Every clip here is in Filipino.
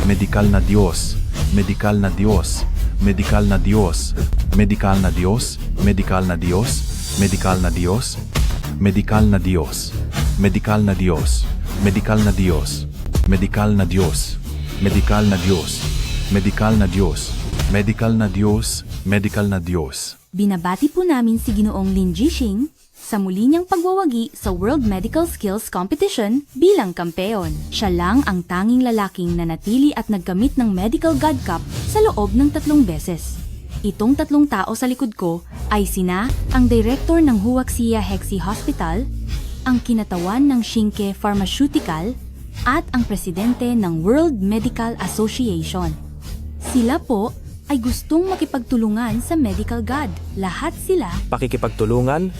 Medikal na Diyos, medikal na Diyos, medikal na Diyos, medikal na Diyos, medikal na Diyos, medikal na Diyos, medikal na Diyos, medikal na Diyos, medikal na Diyos, medikal na Diyos, medikal na Diyos, medikal na Diyos, medikal na Diyos, medikal na Diyos. Binabati po namin si Ginoong Lin Jixing sa muli niyang pagwawagi sa World Medical Skills Competition bilang kampeon. Siya lang ang tanging lalaking nanatili at nagkamit ng Medical God Cup sa loob ng 3 beses. Itong 3 tao sa likod ko ay sina ang Director ng Huaxia Hexi Hospital, ang kinatawan ng Shinke Pharmaceutical, at ang Presidente ng World Medical Association. Sila po ay gustong makipagtulungan sa Medical God. Lahat sila Pakikipagtulungan?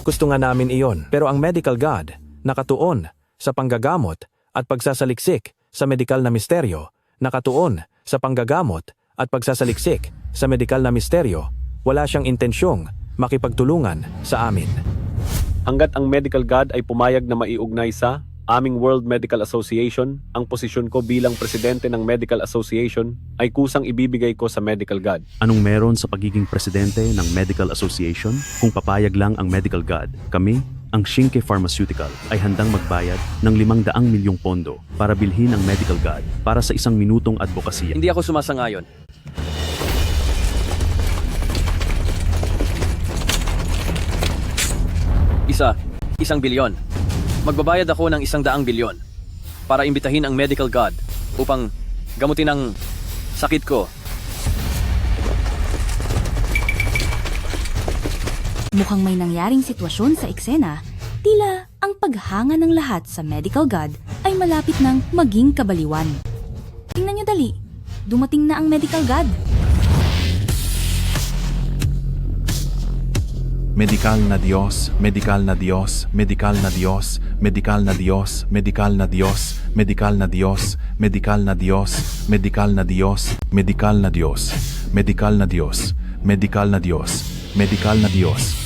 Gusto nga namin iyon. Pero ang Medical God, nakatuon sa panggagamot at pagsasaliksik sa medikal na misteryo, nakatuon sa panggagamot at pagsasaliksik sa medikal na misteryo, wala siyang intensyong makipagtulungan sa amin. Hanggat ang Medical God ay pumayag na maiugnay sa aming World Medical Association, ang posisyon ko bilang presidente ng Medical Association ay kusang ibibigay ko sa Medical God. Anong meron sa pagiging presidente ng Medical Association? Kung papayag lang ang Medical God, kami, ang Shinke Pharmaceutical, ay handang magbayad ng 500 milyong pondo para bilhin ang Medical God para sa 1 minutong advokasya. Hindi ako sumasangayon. Isang bilyon. Magbabayad ako ng 100 bilyon para imbitahin ang Medical God upang gamutin ang sakit ko. mukhang may nangyaring sitwasyon sa eksena, tila ang paghanga ng lahat sa Medical God ay malapit ng maging kabaliwan. Tingnan niyo dali, dumating na ang Medical God. Medikal na Diyos, medikal na Diyos, medikal na Diyos, medikal na Diyos, medikal na Diyos, medikal na Diyos, medikal na Diyos, medikal na Diyos, medikal na Diyos, medikal na Diyos, medikal na Diyos, medikal na Diyos.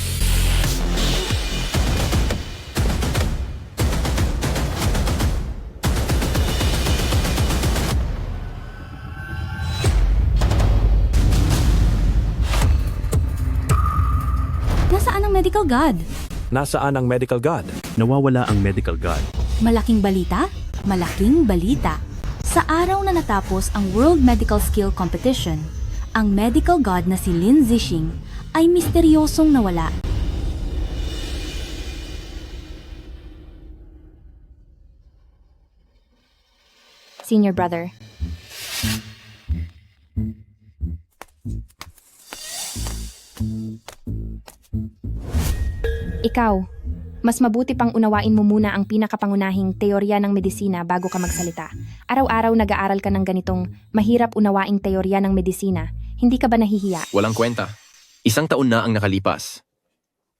Nasaan ang Medical God? Nasaan ang Medical God? Nawawala ang Medical God. Malaking balita? Malaking balita. Sa araw na natapos ang World Medical Skill Competition, ang Medical God na si Lin Zixing ay misteryosong nawala. Senior brother. Ikaw, mas mabuti pang unawain mo muna ang pinakapangunahing teorya ng medisina bago ka magsalita. Araw-araw nag-aaral ka ng ganitong mahirap unawaing teorya ng medisina. Hindi ka ba nahihiya? Walang kwenta. 1 taon na ang nakalipas.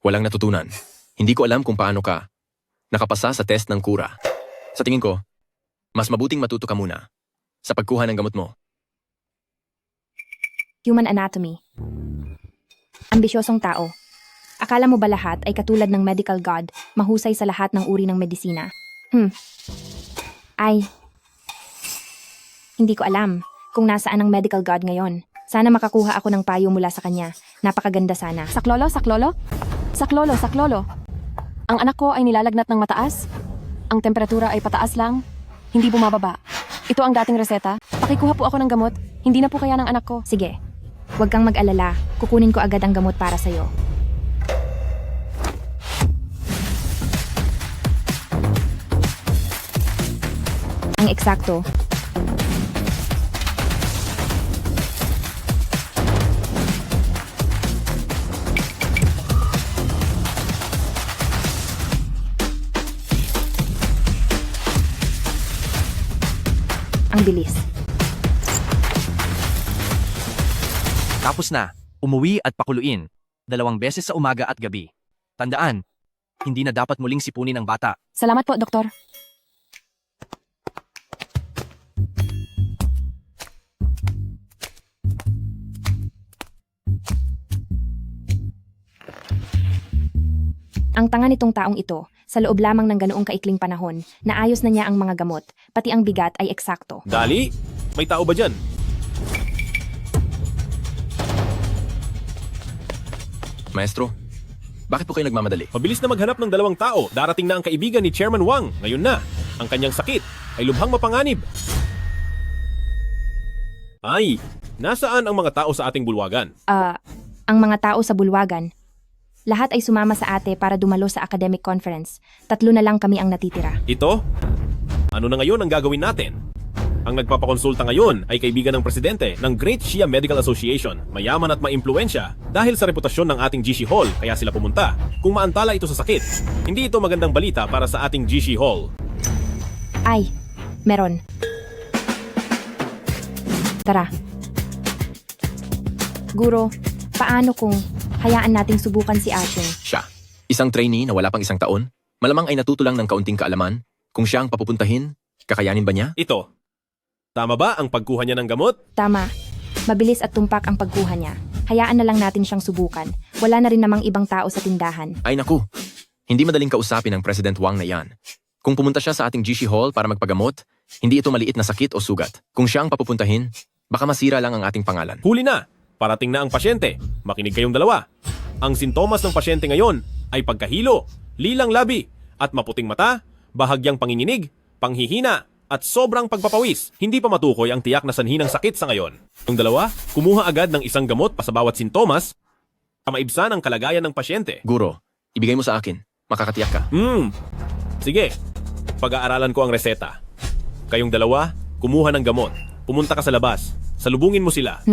Walang natutunan. Hindi ko alam kung paano ka nakapasa sa test ng kura. Sa tingin ko, mas mabuting matuto ka muna sa pagkuha ng gamot mo. Human anatomy. Ambisyosong tao. Akala mo ba lahat ay katulad ng Medical God, mahusay sa lahat ng uri ng medisina? Ay, hindi ko alam kung nasaan ang Medical God ngayon. Sana makakuha ako ng payo mula sa kanya. Napakaganda sana. Saklolo, saklolo? Saklolo, saklolo. Ang anak ko ay nilalagnat ng mataas. Ang temperatura ay pataas lang. Hindi bumababa. Ito ang dating reseta. Pakikuha po ako ng gamot. Hindi na po kaya ng anak ko. Sige, huwag kang mag-alala. Kukunin ko agad ang gamot para sa'yo. Ang eksakto. Ang bilis. Tapos na, umuwi at pakuluin. 2 beses sa umaga at gabi. Tandaan, hindi na dapat muling sipunin ang bata. Salamat po, doktor. Ang tanga nitong taong ito, sa loob lamang ng ganoong kaikling panahon, naayos na niya ang mga gamot, pati ang bigat ay eksakto. Dali, may tao ba dyan? Maestro, bakit po kayo nagmamadali? Mabilis na maghanap ng 2 tao. Darating na ang kaibigan ni Chairman Wang. Ngayon na. Ang kanyang sakit ay lubhang mapanganib. Ay, nasaan ang mga tao sa ating bulwagan? Ang mga tao sa bulwagan, lahat ay sumama sa ate para dumalo sa academic conference. 3 na lang kami ang natitira. Ito? Ano na ngayon ang gagawin natin? Ang nagpapakonsulta ngayon ay kaibigan ng presidente ng Great Shia Medical Association. Mayaman at maimpluwensya dahil sa reputasyon ng ating GC Hall kaya sila pumunta. Kung maantala ito sa sakit, hindi ito magandang balita para sa ating GC Hall. Ay, meron. Tara. Guro, paano kung hayaan nating subukan si Ashing? Siya, isang trainee na wala pang 1 taon, malamang ay natuto lang ng kaunting kaalaman. Kung siya ang papupuntahin, kakayanin ba niya? Ito. Tama ba ang pagkuha niya ng gamot? Tama. Mabilis at tumpak ang pagkuha niya. Hayaan na lang natin siyang subukan. Wala na rin namang ibang tao sa tindahan. Ay naku, hindi madaling kausapin ng President Wang na yan. Kung pumunta siya sa ating GC Hall para magpagamot, hindi ito maliit na sakit o sugat. Kung siya ang papupuntahin, baka masira lang ang ating pangalan. Huli na! Parating na ang pasyente. Makinig kayong dalawa. Ang sintomas ng pasyente ngayon ay pagkahilo, lilang labi, at maputing mata, bahagyang panginginig, panghihina, at sobrang pagpapawis. Hindi pa matukoy ang tiyak na sanhi ng sakit sa ngayon. Yung dalawa, kumuha agad ng isang gamot pa sa bawat sintomas para maibsan ang kalagayan ng pasyente. Guro, ibigay mo sa akin. Makakatiyak ka. Sige, pag-aaralan ko ang reseta. Kayong dalawa, kumuha ng gamot. Pumunta ka sa labas. Salubungin mo sila.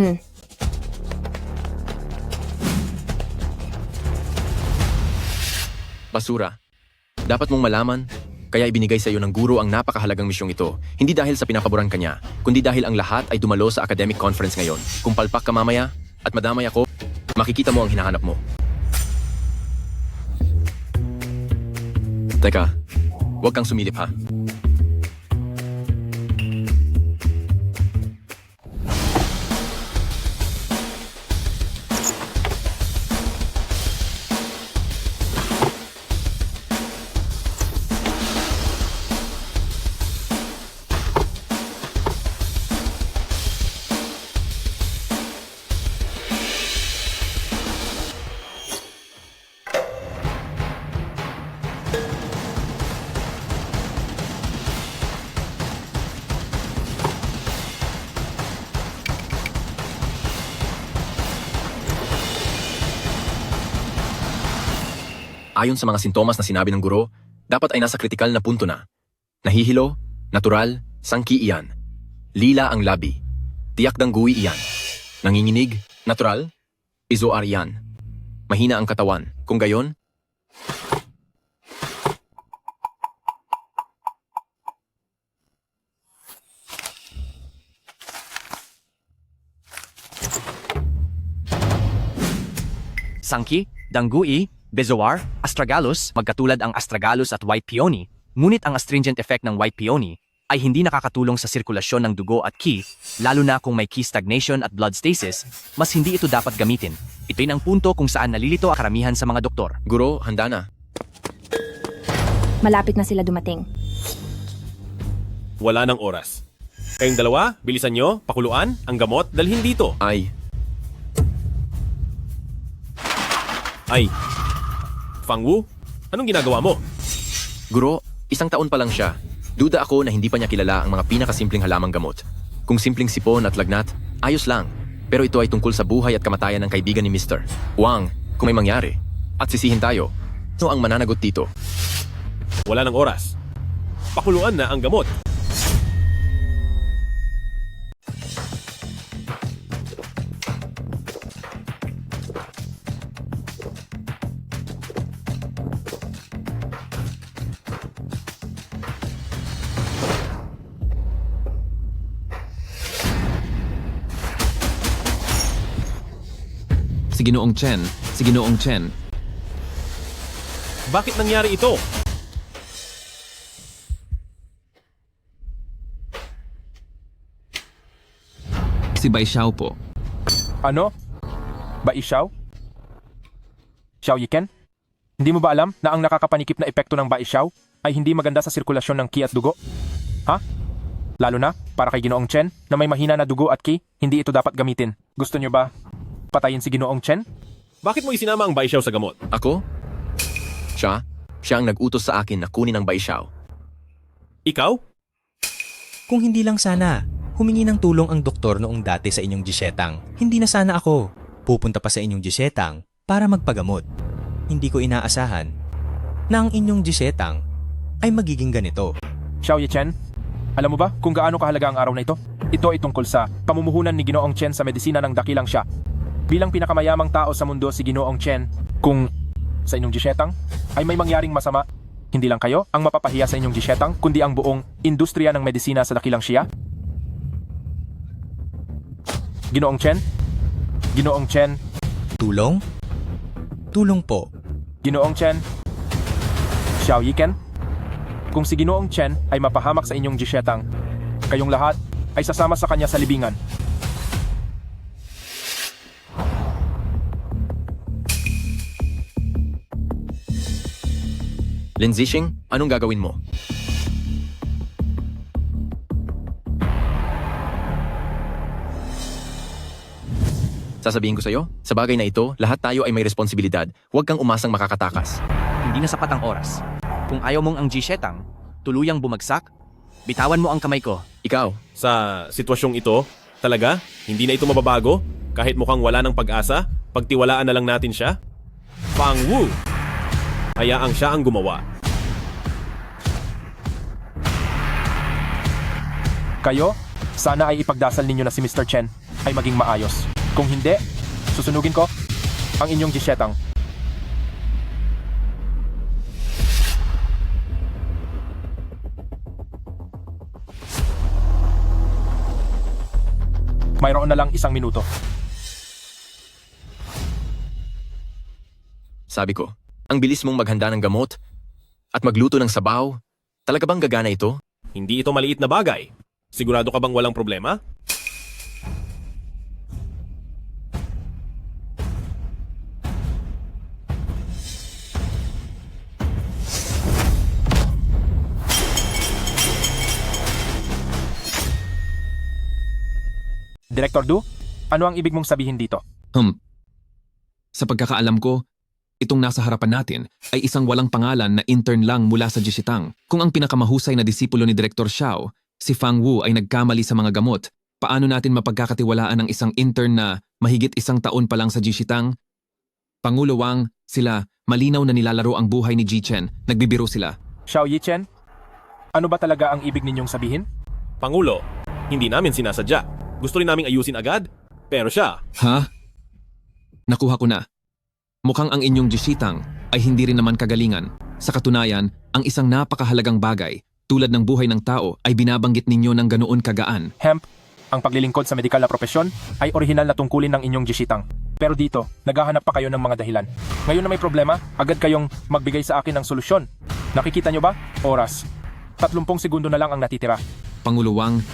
Basura. Dapat mong malaman, kaya ibinigay sa iyo ng guro ang napakahalagang misyong ito. Hindi dahil sa pinapaboran ka niya, kundi dahil ang lahat ay dumalo sa academic conference ngayon. Kung palpak ka mamaya at madamay ako, makikita mo ang hinahanap mo. Teka, huwag kang sumilip ha. Ayon sa mga sintomas na sinabi ng guro, dapat ay nasa kritikal na punto na. Nahihilo, natural, sangki iyan. Lila ang labi. Tiyak dangguwi iyan. Nanginginig, natural, izoar iyan. Mahina ang katawan. Kung gayon, Sangki, Danggui, Bezoar, Astragalus, magkatulad ang Astragalus at White Peony, ngunit ang astringent effect ng White Peony ay hindi nakakatulong sa sirkulasyon ng dugo at qi, lalo na kung may qi stagnation at blood stasis, mas hindi ito dapat gamitin. Ito'y ang punto kung saan nalilito ang karamihan sa mga doktor. guro, handa na. Malapit na sila dumating. Wala ng oras. Kayong dalawa, bilisan nyo, pakuluan, ang gamot, dalhin dito. Ay, Fang Wu, anong ginagawa mo? guro, 1 taon pa lang siya. Duda ako na hindi pa niya kilala ang mga pinakasimpleng halamang gamot. Kung simpleng sipon at lagnat, ayos lang. Pero ito ay tungkol sa buhay at kamatayan ng kaibigan ni Mr. Wang, kung may mangyari. At sisihin tayo. Ano ang mananagot dito? Wala ng oras. Pakuluan na ang gamot. Si Ginoong Chen, si Ginoong Chen. Bakit nangyari ito? Si Bai Xiao po. Ano? Baisyaw? Xiao Yiken? Hindi mo ba alam na ang nakakapanikip na epekto ng baisyaw ay hindi maganda sa sirkulasyon ng qi at dugo? Ha? Lalo na para kay Ginoong Chen na may mahina na dugo at ki, hindi ito dapat gamitin. Gusto niyo ba patayin si Ginoong Chen? Bakit mo isinama ang Baisyaw sa gamot? Ako? Siya ang nag-utos sa akin na kunin ang Baisyaw. Ikaw? Kung hindi lang sana, humingi ng tulong ang doktor noong dati sa inyong Gisetang. Hindi na sana ako pupunta pa sa inyong Gisetang para magpagamot. Hindi ko inaasahan na ang inyong Gisetang ay magiging ganito. Xiao Yichen, alam mo ba kung gaano kahalaga ang araw na ito? Ito ay tungkol sa pamumuhunan ni Ginoong Chen sa medisina ng dakilang siya. Bilang pinakamayamang tao sa mundo si Ginoong Chen, kung sa inyong Gisetang ay may mangyaring masama, hindi lang kayo ang mapapahiya sa inyong Gisetang, kundi ang buong industriya ng medisina sa dakilang siya. Ginoong Chen? Ginoong Chen? Tulong? Tulong po. Ginoong Chen? Xiao Yiken? Kung si Ginoong Chen ay mapahamak sa inyong Gisetang, kayong lahat ay sasama sa kanya sa libingan. Lin Zixing, anong gagawin mo? Sasabihin ko sa'yo, sa bagay na ito, lahat tayo ay may responsibilidad. Huwag kang umasang makakatakas. Hindi na sapat ang oras. Kung ayaw mong ang G-Shetang tuluyang bumagsak, bitawan mo ang kamay ko. Ikaw? Sa sitwasyong ito, talaga, hindi na ito mababago? Kahit mukhang wala ng pag-asa, pagtiwalaan na lang natin siya? Fang Wu! Hayaang siya ang gumawa. Kayo, sana ay ipagdasal ninyo na si Mr. Chen ay maging maayos. Kung hindi, susunugin ko ang inyong Gisetang. Mayroon na lang 1 minuto. Sabi ko, ang bilis mong maghanda ng gamot at magluto ng sabaw. Talaga bang gagana ito? Hindi ito maliit na bagay. Sigurado ka bang walang problema? Director Du, ano ang ibig mong sabihin dito? Sa pagkakaalam ko, itong nasa harapan natin ay isang walang pangalan na intern lang mula sa Jisitang. Kung ang pinakamahusay na disipulo ni Director Xiao, si Fang Wu ay nagkamali sa mga gamot, paano natin mapagkakatiwalaan ang isang intern na mahigit 1 taon pa lang sa Jisitang? Pangulo Wang, sila, malinaw na nilalaro ang buhay ni Ji Chen, nagbibiro sila. Xiao Yichen, ano ba talaga ang ibig ninyong sabihin? Pangulo, hindi namin sinasadya. Gusto rin naming ayusin agad, pero siya... Ha? Nakuha ko na. Mukhang ang inyong Jisitang ay hindi rin naman kagalingan. Sa katunayan, ang isang napakahalagang bagay, tulad ng buhay ng tao, ay binabanggit ninyo ng ganoon kagaan. Hemp, ang paglilingkod sa medikal na propesyon ay orihinal na tungkulin ng inyong Jisitang. Pero dito, naghahanap pa kayo ng mga dahilan. Ngayon na may problema, agad kayong magbigay sa akin ng solusyon. Nakikita nyo ba? Oras. 30 segundo na lang ang natitira. Pangulo Wang,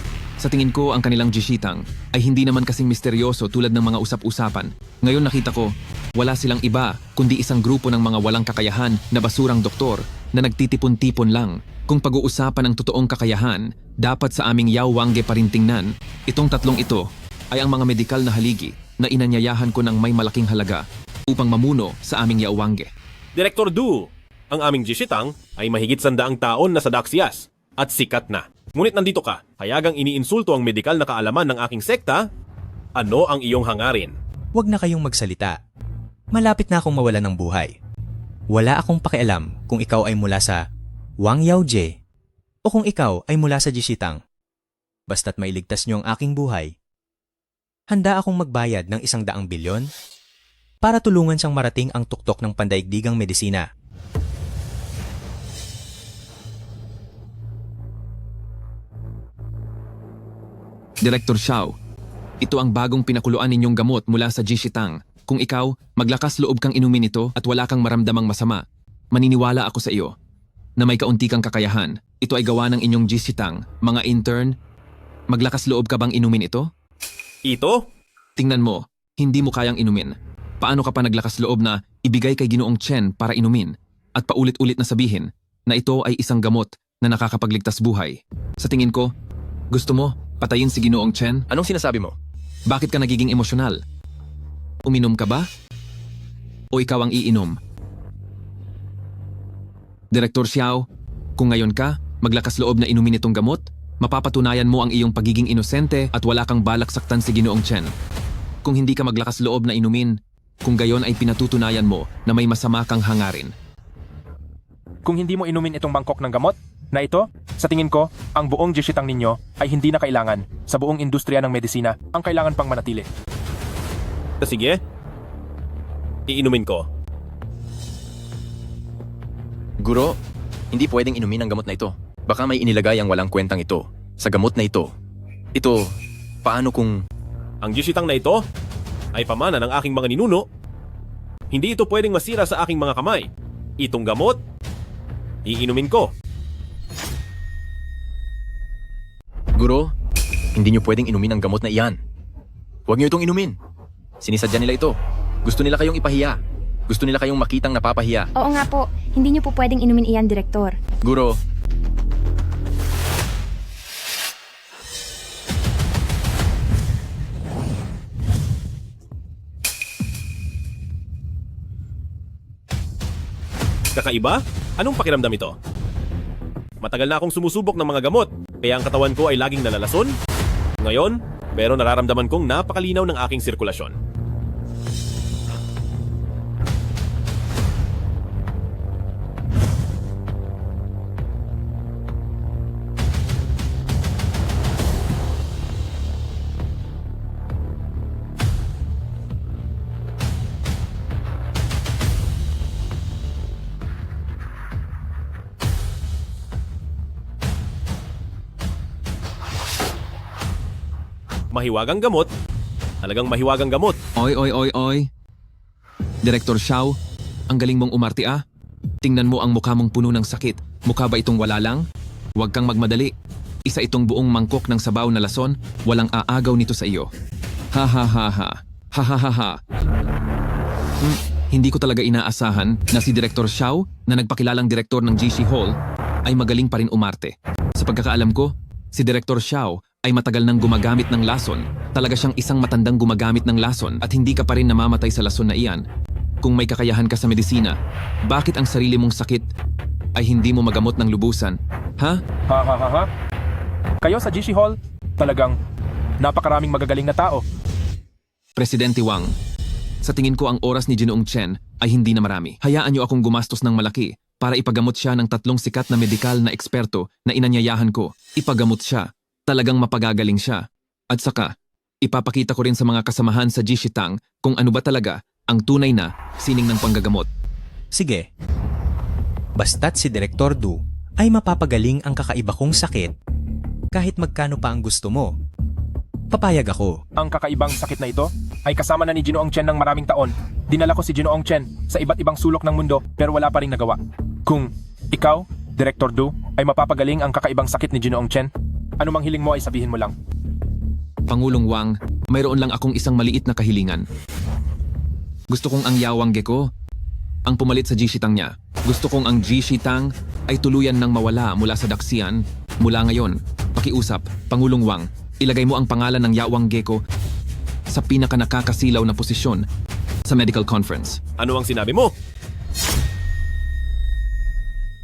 sa tingin ko ang kanilang Jisitang ay hindi naman kasing misteryoso tulad ng mga usap-usapan. Ngayon nakita ko, wala silang iba kundi isang grupo ng mga walang kakayahan na basurang doktor na nagtitipon-tipon lang. Kung pag-uusapan ang totoong kakayahan, dapat sa aming Yao Wangge pa rin tingnan. Itong tatlong ito ay ang mga medikal na haligi na inanyayahan ko ng may malaking halaga upang mamuno sa aming Yao Wangge. Director Du, ang aming Jisitang ay mahigit 100 taon na sa Daxias at sikat na. Ngunit nandito ka, hayagang iniinsulto ang medikal na kaalaman ng aking sekta. Ano ang iyong hangarin? Huwag na kayong magsalita. Malapit na akong mawalan ng buhay. Wala akong pakialam kung ikaw ay mula sa Wang Yaojie o kung ikaw ay mula sa Jisitang. Basta't mailigtas niyo ang aking buhay, handa akong magbayad ng 100 bilyon para tulungan siyang marating ang tuktok ng pandaigdigang medisina. Director Xiao, ito ang bagong pinakuluan ninyong gamot mula sa Jisitang. Kung ikaw, maglakas loob kang inumin ito at wala kang maramdamang masama, maniniwala ako sa iyo na may kaunti kang kakayahan. Ito ay gawa ng inyong Jisitang, mga intern. Maglakas loob ka bang inumin ito? Ito? Tingnan mo, hindi mo kayang inumin. Paano ka pa naglakas loob na ibigay kay Ginoong Chen para inumin at paulit-ulit na sabihin na ito ay isang gamot na nakakapagligtas buhay? Sa tingin ko, Gusto mo, patayin si Ginoong Chen? Anong sinasabi mo? Bakit ka nagiging emosyonal? Uminom ka ba? O ikaw ang iinom? Direktor Xiao, kung ngayon ka, maglakas loob na inumin itong gamot, mapapatunayan mo ang iyong pagiging inosente at wala kang balak saktan si Ginoong Chen. Kung hindi ka maglakas loob na inumin, kung gayon ay pinatutunayan mo na may masama kang hangarin. Kung hindi mo inumin itong mangkok ng gamot na ito, sa tingin ko, ang buong jishitang ninyo ay hindi na kailangan sa buong industriya ng medisina. Ang kailangan pang manatili. Sige. Iinumin ko. Guro, hindi pwedeng inumin ang gamot na ito. Baka may inilagay ang walang kwentang ito sa gamot na ito. Ito, paano kung... Ang jishitang na ito ay pamana ng aking mga ninuno. Hindi ito pwedeng masira sa aking mga kamay. Itong gamot, iinumin ko. Guro, hindi niyo pwedeng inumin ang gamot na iyan. Huwag niyo itong inumin. Sinisadya nila ito. Gusto nila kayong ipahiya. Gusto nila kayong makitang napapahiya. Oo nga po, hindi niyo po pwedeng inumin iyan, Direktor. Guro, Kakaiba? Anong pakiramdam ito? Matagal na akong sumusubok ng mga gamot, kaya ang katawan ko ay laging nalalason. Ngayon, pero nararamdaman kong napakalinaw ng aking sirkulasyon. Mahiwagang gamot. Talagang mahiwagang gamot. Oy. Direktor Xiao, ang galing mong umarte ah. Tingnan mo ang mukha mong puno ng sakit. Mukha ba itong wala lang? Huwag kang magmadali. Isa itong buong mangkok ng sabaw na lason, walang aagaw nito sa iyo. Ha ha ha ha. Ha ha ha ha. Hindi ko talaga inaasahan na si Direktor Xiao na nagpakilalang direktor ng GC Hall ay magaling pa rin umarte. Sa pagkakaalam ko, si Direktor Xiao ay matagal nang gumagamit ng lason. Talaga siyang isang matandang gumagamit ng lason at hindi ka pa rin namamatay sa lason na iyan. Kung may kakayahan ka sa medisina, bakit ang sarili mong sakit ay hindi mo magamot ng lubusan? Ha? Ha? Kayo sa GC Hall, talagang napakaraming magagaling na tao. Presidente Wang, sa tingin ko ang oras ni Ginoong Chen ay hindi na marami. Hayaan niyo akong gumastos ng malaki para ipagamot siya ng 3 sikat na medikal na eksperto na inanyayahan ko. Ipagamot siya. Talagang mapagagaling siya. At saka, ipapakita ko rin sa mga kasamahan sa Jishitang kung ano ba talaga ang tunay na sining ng panggagamot. Sige. Basta't si Direktor Du ay mapapagaling ang kakaiba kong sakit, kahit magkano pa ang gusto mo, papayag ako. Ang kakaibang sakit na ito ay kasama na ni Ginoong Chen ng maraming taon. Dinala ko si Ginoong Chen sa iba't ibang sulok ng mundo pero wala pa rin nagawa. Kung ikaw, Direktor Du, ay mapapagaling ang kakaibang sakit ni Ginoong Chen, ano mang hiling mo ay sabihin mo lang. Pangulong Wang, mayroon lang akong isang maliit na kahilingan. Gusto kong ang Yawang Gecko ang pumalit sa Jishitang niya. Gusto kong ang Jishitang ay tuluyan nang mawala mula sa Daxian. Mula ngayon, pakiusap, Pangulong Wang, ilagay mo ang pangalan ng Yawang Gecko sa pinaka-nakakasilaw na posisyon sa medical conference. Ano ang sinabi mo?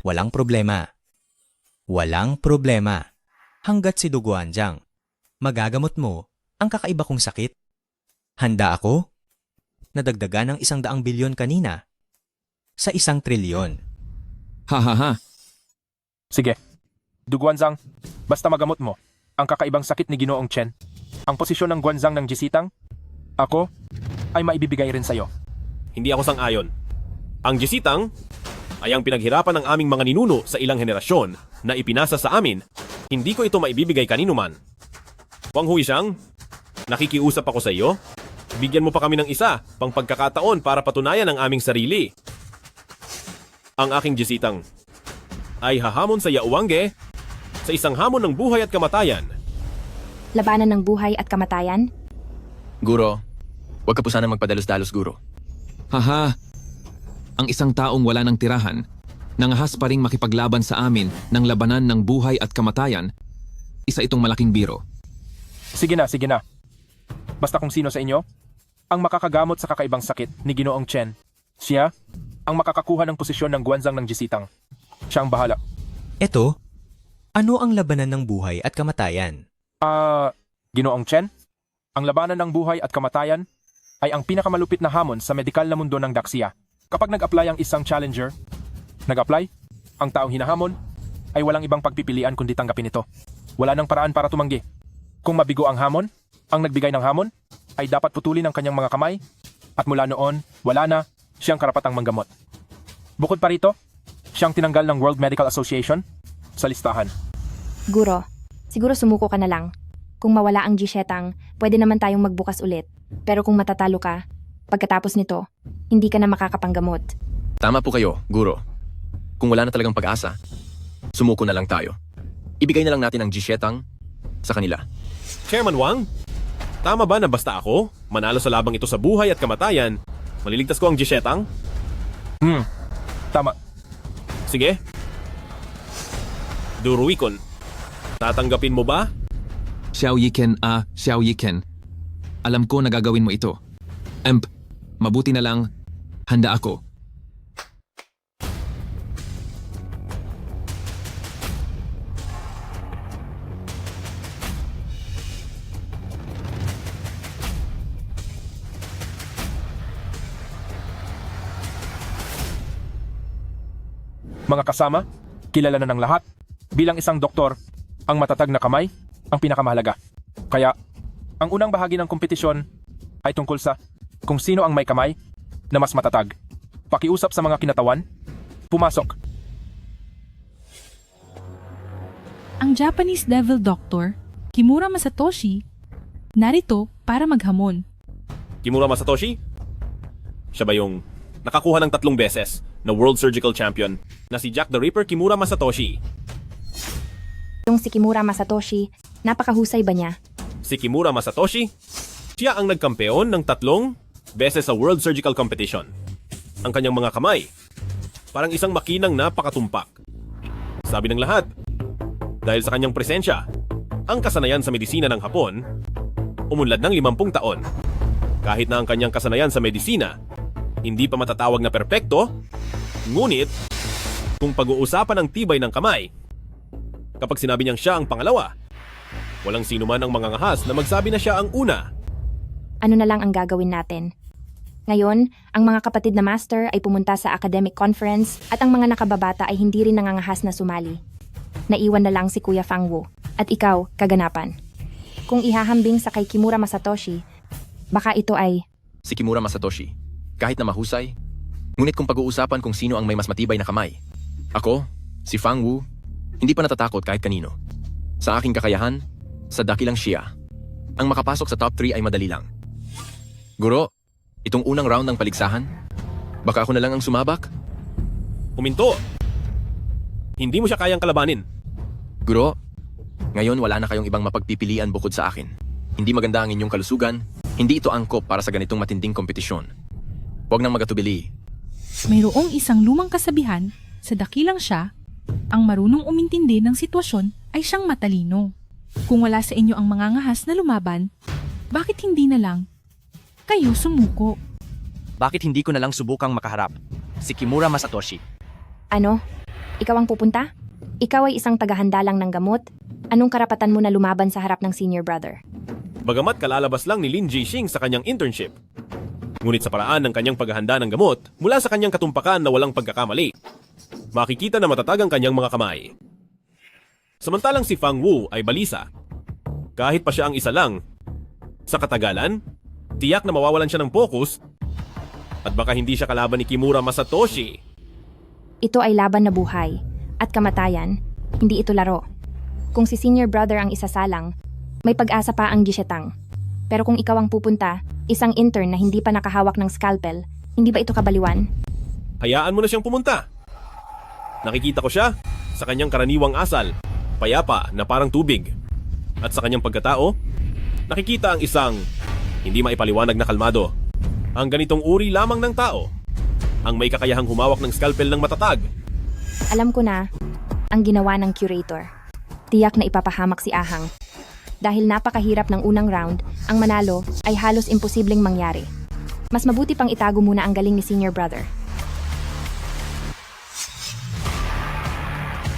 Walang problema. Walang problema. Hanggat si Duguanjang, magagamot mo ang kakaiba kong sakit. Handa ako? Nadagdagan ng 100 bilyon kanina sa 1 trilyon. Ha. Sige. Duguanzang, basta magamot mo ang kakaibang sakit ni Ginoong Chen. Ang posisyon ng Guanzang ng Jisitang, ako ay maibibigay rin sa'yo. Hindi ako sang-ayon. Ang Jisitang ay ang pinaghirapan ng aming mga ninuno sa ilang henerasyon na ipinasa sa amin. Hindi ko ito maibibigay kanino man. Wang Huishang, nakikiusap ako sa iyo. Bigyan mo pa kami ng isa pang pagkakataon para patunayan ang aming sarili. Ang aking Jisitang ay hahamon sa Yawangge sa isang hamon ng buhay at kamatayan. Labanan ng buhay at kamatayan? Guro, huwag ka po sana magpadalos-dalos, Guro. Haha. Ang isang taong wala ng tirahan, nangahas pa ring makipaglaban sa amin ng labanan ng buhay at kamatayan, Isa itong malaking biro. Sige na, sige na. Basta kung sino sa inyo, ang makakagamot sa kakaibang sakit ni Ginoong Chen. Siya, ang makakakuha ng posisyon ng guwanzang ng Jisitang. Siya ang bahala. Eto, ano ang labanan ng buhay at kamatayan? Ginoong Chen, ang labanan ng buhay at kamatayan ay ang pinakamalupit na hamon sa medikal na mundo ng Daxia. Kapag nag-apply ang isang challenger, ang taong hinahamon ay walang ibang pagpipilian kundi tanggapin ito. Wala nang paraan para tumanggi. Kung mabigo ang hamon, ang nagbigay ng hamon ay dapat putulin ang kanyang mga kamay at mula noon, wala na siyang karapatang manggamot. Bukod pa rito, siyang tinanggal ng World Medical Association sa listahan. Guro, siguro sumuko ka na lang. Kung mawala ang Jishetang, pwede naman tayong magbukas ulit. Pero kung matatalo ka, pagkatapos nito, hindi ka na makakapanggamot. Tama po kayo, Guro. Kung wala na talagang pag-asa, sumuko na lang tayo. Ibigay na lang natin ang Jishetang sa kanila. Chairman Wang, tama ba na basta ako, manalo sa labang ito sa buhay at kamatayan, maliligtas ko ang Jishetang? Tama. Sige. Duruikon, tatanggapin mo ba? Xiao Yiken. Alam ko na gagawin mo ito. Mabuti na lang, handa ako. Mga kasama, kilala na ng lahat. Bilang isang doktor, ang matatag na kamay ang pinakamahalaga. Kaya, ang unang bahagi ng kompetisyon ay tungkol sa kung sino ang may kamay na mas matatag. Pakiusap sa mga kinatawan. Pumasok. Ang Japanese Devil Doctor, Kimura Masatoshi, narito para maghamon. Kimura Masatoshi? Siya ba yung nakakuha ng 3 beses na World Surgical Champion na si Jack the Ripper Kimura Masatoshi? Yung si Kimura Masatoshi, napakahusay ba niya? Si Kimura Masatoshi, siya ang nagkampeon ng 3 beses sa World Surgical Competition. Ang kanyang mga kamay, parang isang makinang napakatumpak. Sabi ng lahat, dahil sa kanyang presensya, ang kasanayan sa medisina ng Hapon, umunlad ng 50 taon. Kahit na ang kanyang kasanayan sa medisina, hindi pa matatawag na perpekto, ngunit, kung pag-uusapan ang tibay ng kamay, kapag sinabi niyang siya ang pangalawa, walang sino man ang mangangahas na magsabi na siya ang una. Ano na lang ang gagawin natin? Ngayon, ang mga kapatid na master ay pumunta sa academic conference at ang mga nakababata ay hindi rin nangangahas na sumali. Naiwan na lang si Kuya Fangwu at ikaw, kaganapan. Kung ihahambing sa kay Kimura Masatoshi, baka ito ay... Si Kimura Masatoshi, kahit na mahusay, ngunit kung pag-uusapan kung sino ang may mas matibay na kamay, ako, si Fangwu, hindi pa natatakot kahit kanino. Sa aking kakayahan, sa dakilang siya, ang makapasok sa top 3 ay madali lang. Guro, itong unang round ng paligsahan, baka ako na lang ang sumabak? Huminto! Hindi mo siya kayang kalabanin. Guro, ngayon wala na kayong ibang mapagpipilian bukod sa akin. Hindi maganda ang inyong kalusugan, hindi ito angkop para sa ganitong matinding kompetisyon. Huwag nang magatubili. Mayroong isang lumang kasabihan, sa dakilang siya, ang marunong umintindi ng sitwasyon ay siyang matalino. Kung wala sa inyo ang mangangahas na lumaban, bakit hindi na lang kayo sumuko? Bakit hindi ko na lang subukang makaharap? Si Kimura Masatoshi. Ano? Ikaw ang pupunta? Ikaw ay isang tagahanda lang ng gamot? Anong karapatan mo na lumaban sa harap ng senior brother? Bagamat kalalabas lang ni Lin Jixing sa kanyang internship. Ngunit sa paraan ng kanyang paghahanda ng gamot, mula sa kanyang katumpakan na walang pagkakamali, makikita na matatag ang kanyang mga kamay. Samantalang si Fangwu ay balisa. Kahit pa siya ang isa lang, sa katagalan, tiyak na mawawalan siya ng focus at baka hindi siya kalaban ni Kimura Masatoshi. Ito ay laban na buhay at kamatayan, hindi ito laro. Kung si senior brother ang isasalang, may pag-asa pa ang Jishetang. Pero kung ikaw ang pupunta, isang intern na hindi pa nakahawak ng scalpel, hindi ba ito kabaliwan? Hayaan mo na siyang pumunta. Nakikita ko siya sa kanyang karaniwang asal, payapa na parang tubig. At sa kanyang pagkatao, nakikita ang isang hindi maipaliwanag na kalmado. Ang ganitong uri lamang ng tao, ang may kakayahang humawak ng scalpel ng matatag. Alam ko na, ang ginawa ng curator. tiyak na ipapahamak si Ahang. Dahil napakahirap ng unang round, ang manalo ay halos imposibleng mangyari. Mas mabuti pang itago muna ang galing ni Senior Brother.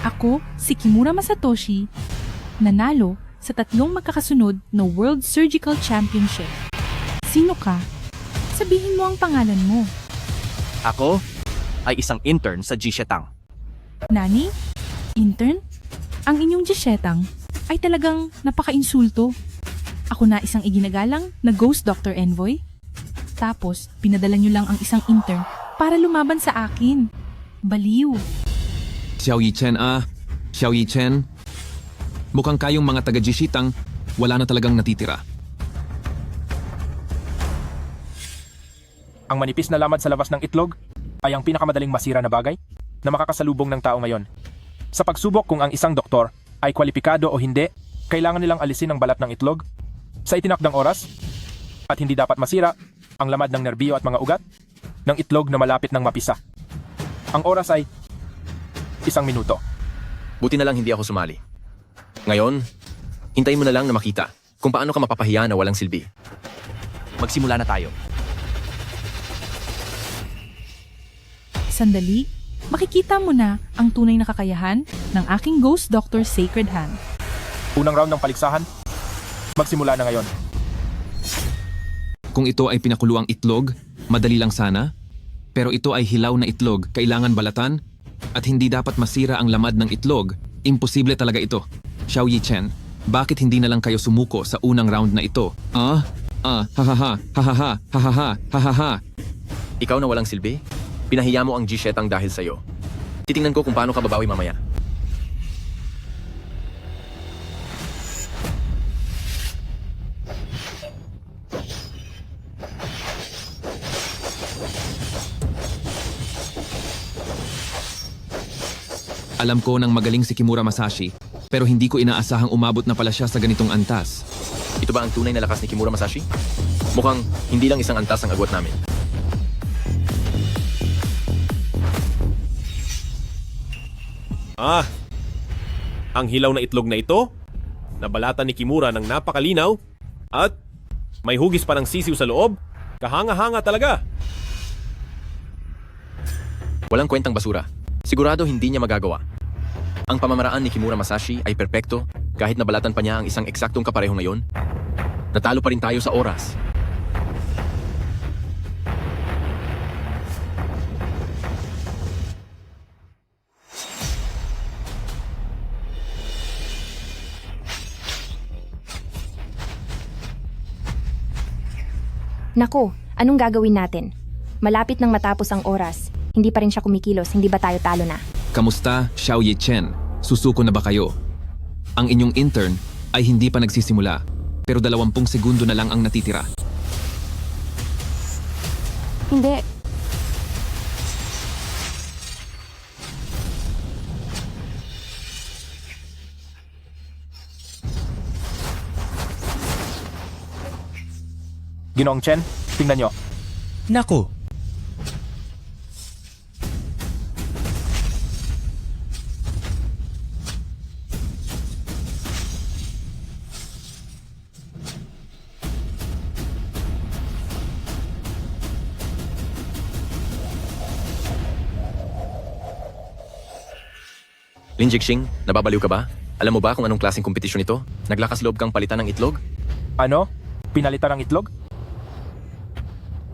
Ako, si Kimura Masatoshi, nanalo sa 3 magkakasunod na World Surgical Championship. Sino ka? Sabihin mo ang pangalan mo. Ako ay isang intern sa Jishetang. Nani? Intern? Ang inyong Jishetang ay talagang napaka-insulto. Ako na isang iginagalang na Ghost Doctor Envoy. Tapos, pinadala nyo lang ang isang intern para lumaban sa akin. Baliw. Xiao Yi-chen Xiao Yi-chen. Mukhang kayong mga taga-Jishitang wala na talagang natitira. Ang manipis na lamad sa labas ng itlog ay ang pinakamadaling masira na bagay na makakasalubong ng tao ngayon. Sa pagsubok kung ang isang doktor ay kwalipikado o hindi, kailangan nilang alisin ang balat ng itlog sa itinakdang oras at hindi dapat masira ang lamad ng nerbiyo at mga ugat ng itlog na malapit ng mapisa. Ang oras ay 1 minuto. Buti na lang hindi ako sumali. Ngayon, hintayin mo na lang na makita kung paano ka mapapahiya na walang silbi. Magsimula na tayo. Sandali, makikita mo na ang tunay na kakayahan ng aking Ghost Doctor Sacred Hand. Unang round ng paligsahan, magsimula na ngayon. Kung ito ay pinakuluang itlog, madali lang sana. Pero ito ay hilaw na itlog, kailangan balatan. At hindi dapat masira ang lamad ng itlog. Imposible talaga ito. Xiao Yi-chen, bakit hindi na lang kayo sumuko sa unang round na ito? Ha. Ikaw na walang silbi? Pinahiya mo ang Jishetang dahil sa'yo. Titingnan ko kung paano ka babawi mamaya. Alam ko nang magaling si Kimura Masashi, pero hindi ko inaasahang umabot na pala siya sa ganitong antas. Ito ba ang tunay na lakas ni Kimura Masashi? Mukhang hindi lang isang antas ang agwat namin. Ang hilaw na itlog na ito, nabalatan ni Kimura ng napakalinaw, at may hugis pa ng sisiw sa loob, kahanga-hanga talaga. Walang kwentang basura. Sigurado hindi niya magagawa. Ang pamamaraan ni Kimura Masashi ay perpekto kahit nabalatan pa niya ang isang eksaktong kapareho ngayon. Natalo pa rin tayo sa oras. Nako, anong gagawin natin? Malapit nang matapos ang oras. Hindi pa rin siya kumikilos, hindi ba tayo talo na? Kamusta, Xiao Yi-chen? Susuko na ba kayo? Ang inyong intern ay hindi pa nagsisimula, pero 20 segundo na lang ang natitira. Hindi. Ginoong Chen, tingnan nyo. Naku, Lin Jixing, nababaliw ka ba? Alam mo ba kung anong klaseng kompetisyon ito? Naglakas loob kang palitan ng itlog? Ano? Pinalitan ng itlog?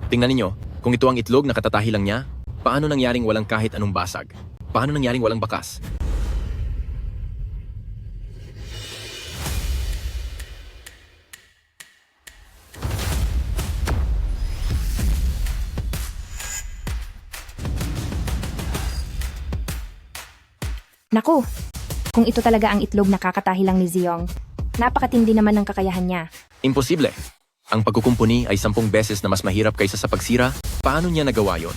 Tingnan ninyo, kung ito ang itlog na katatahi lang niya, paano nangyaring walang kahit anong basag? Paano nangyaring walang bakas? Naku, kung ito talaga ang itlog na kakatahi lang ni Ziyong, napakatindi naman ng kakayahan niya. Imposible. Ang pagkukumpuni ay 10 beses na mas mahirap kaysa sa pagsira. Paano niya nagawa yon?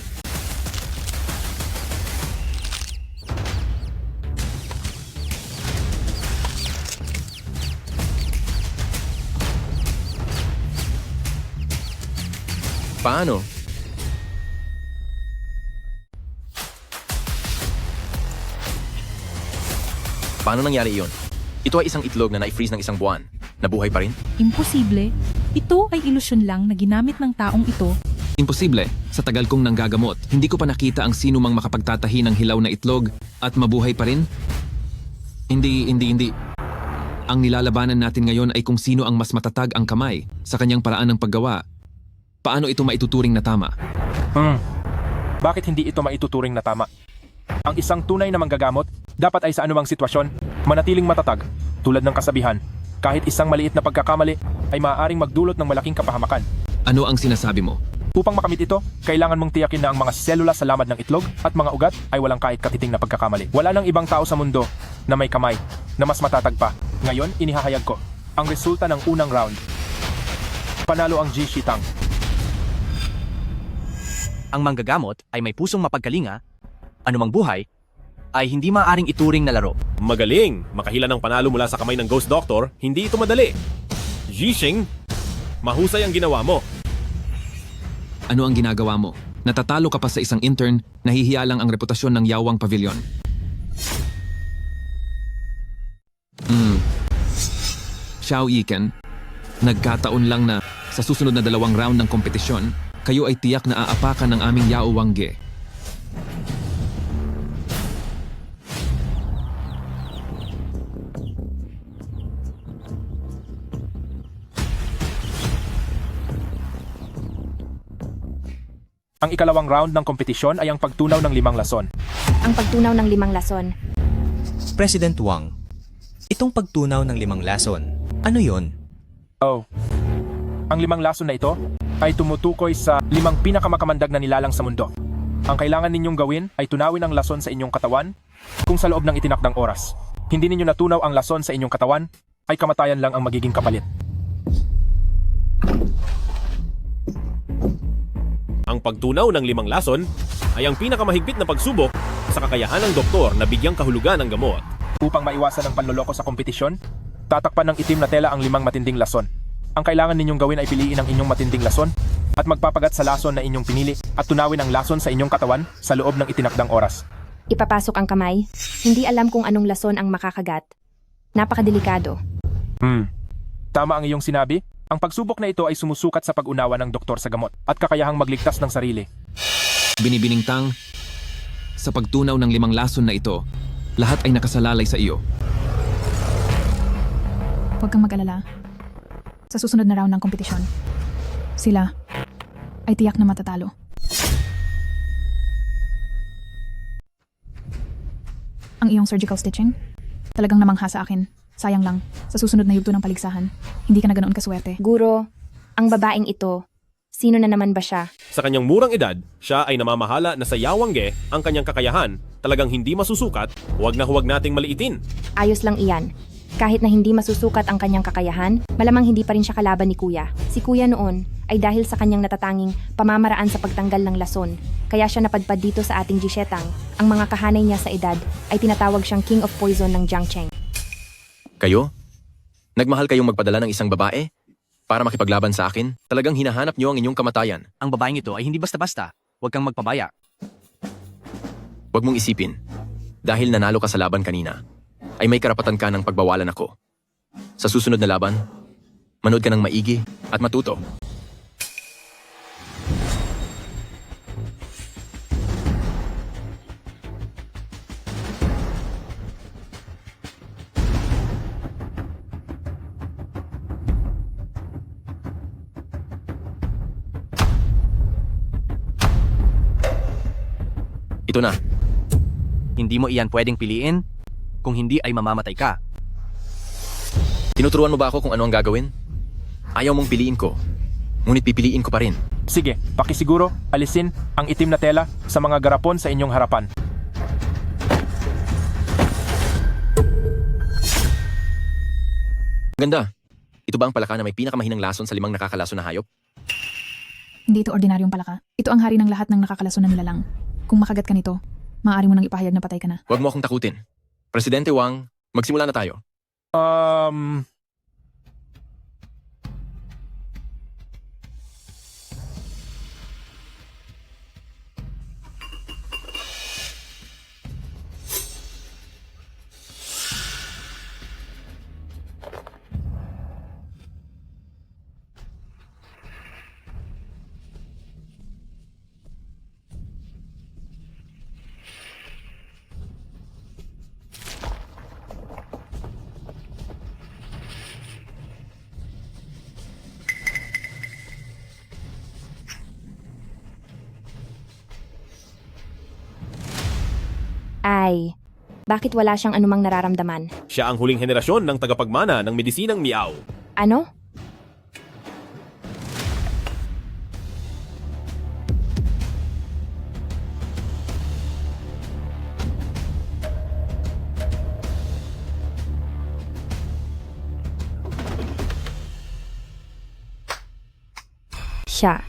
Paano? Paano nangyari iyon? Ito ay isang itlog na na-freeze ng isang buwan. Nabuhay pa rin? Imposible. Ito ay ilusyon lang na ginamit ng taong ito. Imposible. Sa tagal kong nanggagamot, hindi ko pa nakita ang sino mang makapagtatahi ng hilaw na itlog at mabuhay pa rin. Hindi. Ang nilalabanan natin ngayon ay kung sino ang mas matatag ang kamay sa kanyang paraan ng paggawa. Paano ito maituturing na tama? Bakit hindi ito maituturing na tama? Ang isang tunay na manggagamot dapat ay sa anumang sitwasyon manatiling matatag tulad ng kasabihan. Kahit isang maliit na pagkakamali ay maaaring magdulot ng malaking kapahamakan. Ano ang sinasabi mo? Upang makamit ito, kailangan mong tiyakin na ang mga selula sa lamad ng itlog at mga ugat ay walang kahit katiting na pagkakamali. Wala nang ibang tao sa mundo na may kamay na mas matatag pa. Ngayon, inihahayag ko ang resulta ng unang round. Panalo ang Ji Shitang. Ang manggagamot ay may pusong mapagkalinga, anumang buhay, ay hindi maaaring ituring na laro. Magaling! Makahila ng panalo mula sa kamay ng Ghost Doctor, hindi ito madali. Jishing, mahusay ang ginawa mo. Ano ang ginagawa mo? Natatalo ka pa sa isang intern, nahihiya lang ang reputasyon ng Yawang Pavilion. Xiao Yiken, nagkataon lang na sa susunod na 2 round ng kompetisyon, kayo ay tiyak na aapakan ng aming Yao Wangge. Ang ikalawang round ng kompetisyon ay ang pagtunaw ng 5 lason. Ang pagtunaw ng 5 lason. President Wang, itong pagtunaw ng 5 lason, ano yon? Oh. Ang 5 lason na ito ay tumutukoy sa 5 pinakamakamandag na nilalang sa mundo. Ang kailangan ninyong gawin ay tunawin ang lason sa inyong katawan kung sa loob ng itinakdang oras. Hindi ninyo natunaw ang lason sa inyong katawan, ay kamatayan lang ang magiging kapalit. Ang pagtunaw ng 5 lason ay ang pinakamahigpit na pagsubok sa kakayahan ng doktor na bigyang kahulugan ng gamot. Upang maiwasan ang panloloko sa kompetisyon, tatakpan ng itim na tela ang 5 matinding lason. Ang kailangan ninyong gawin ay piliin ang inyong matinding lason at magpapagat sa lason na inyong pinili at tunawin ang lason sa inyong katawan sa loob ng itinakdang oras. Ipapasok ang kamay. Hindi alam kung anong lason ang makakagat. Napakadelikado. Tama ang iyong sinabi. Ang pagsubok na ito ay sumusukat sa pag-unawa ng doktor sa gamot at kakayahang magligtas ng sarili. Binibinintang, sa pagtunaw ng 5 lason na ito, lahat ay nakasalalay sa iyo. Huwag kang mag-alala. Sa susunod na round ng kompetisyon, sila ay tiyak na matatalo. Ang iyong surgical stitching, talagang namangha sa akin. Sayang lang, sa susunod na yugto ng paligsahan, hindi ka na ganoon kaswerte. Guro, ang babaeng ito, sino na naman ba siya? Sa kanyang murang edad, siya ay namamahala na sa Yawangge ang kanyang kakayahan, talagang hindi masusukat, huwag na huwag nating maliitin. Ayos lang iyan. Kahit na hindi masusukat ang kanyang kakayahan, malamang hindi pa rin siya kalaban ni Kuya. Si Kuya noon ay dahil sa kanyang natatanging pamamaraan sa pagtanggal ng lason. Kaya siya napadpad dito sa ating Jishetang. Ang mga kahanay niya sa edad ay tinatawag siyang King of Poison ng Jiangcheng. Kayo? Nagmahal kayong magpadala ng isang babae para makipaglaban sa akin? Talagang hinahanap niyo ang inyong kamatayan. Ang babaeng ito ay hindi basta-basta. Huwag kang magpabaya. Huwag mong isipin. Dahil nanalo ka sa laban kanina, ay may karapatan ka ng pagbawalan ako. Sa susunod na laban, manood ka ng maigi at matuto. Ito na. Hindi mo iyan pwedeng piliin. Kung hindi ay mamamatay ka. Tinuturuan mo ba ako kung ano ang gagawin? Ayaw mong piliin ko, ngunit pipiliin ko pa rin. Sige, pakisiguro, alisin ang itim na tela sa mga garapon sa inyong harapan. Ganda. Ito ba ang palaka na may pinakamahinang lason sa 5 nakakalason na hayop? Hindi ito ordinaryong palaka. Ito ang hari ng lahat ng nakakalason na nilalang. Kung makagat ka nito, maaari mo nang ipahayag na patay ka na. Huwag mo akong takutin. Presidente Wang, magsimula na tayo. Ay, bakit wala siyang anumang nararamdaman? Siya ang huling henerasyon ng tagapagmana ng medisinang Miao. Ano? Siya,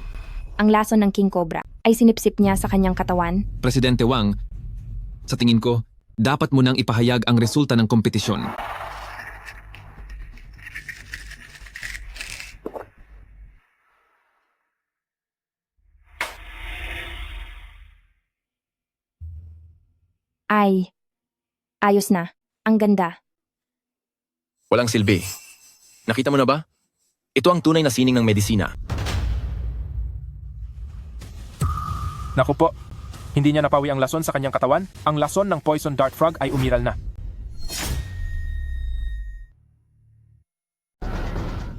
ang lason ng King Cobra, ay sinipsip niya sa kanyang katawan. Presidente Wang, sa tingin ko, dapat mo nang ipahayag ang resulta ng kompetisyon. Ay, ayos na. Ang ganda. Walang silbi. Nakita mo na ba? Ito ang tunay na sining ng medisina. Naku po, hindi niya napawi ang lason sa kanyang katawan. Ang lason ng poison dart frog ay umiral na.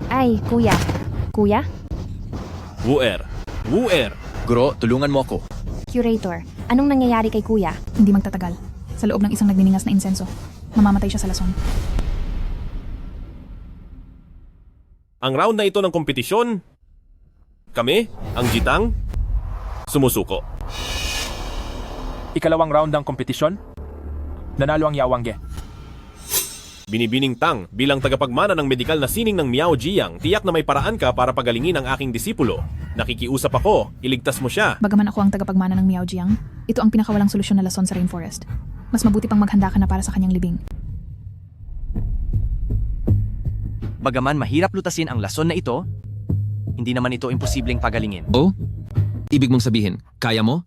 Ay, kuya. Kuya? Wuer! Wuer! Guro, tulungan mo ako. Curator, anong nangyayari kay kuya? Hindi magtatagal. Sa loob ng isang nagniningas na insenso, mamamatay siya sa lason. Ang round na ito ng kompetisyon, kami, ang Jitang, sumusuko. Ikalawang round ng kompetisyon, nanalo ang Yawangge. Binibining Tang, bilang tagapagmana ng medikal na sining ng Miao Jiang, tiyak na may paraan ka para pagalingin ang aking disipulo. Nakikiusap ako, iligtas mo siya. Bagaman ako ang tagapagmana ng Miao Jiang, ito ang pinakawalang solusyon na lason sa rainforest. Mas mabuti pang maghanda ka na para sa kanyang libing. Bagaman mahirap lutasin ang lason na ito, hindi naman ito imposibleng pagalingin. Oh? Ibig mong sabihin, kaya mo?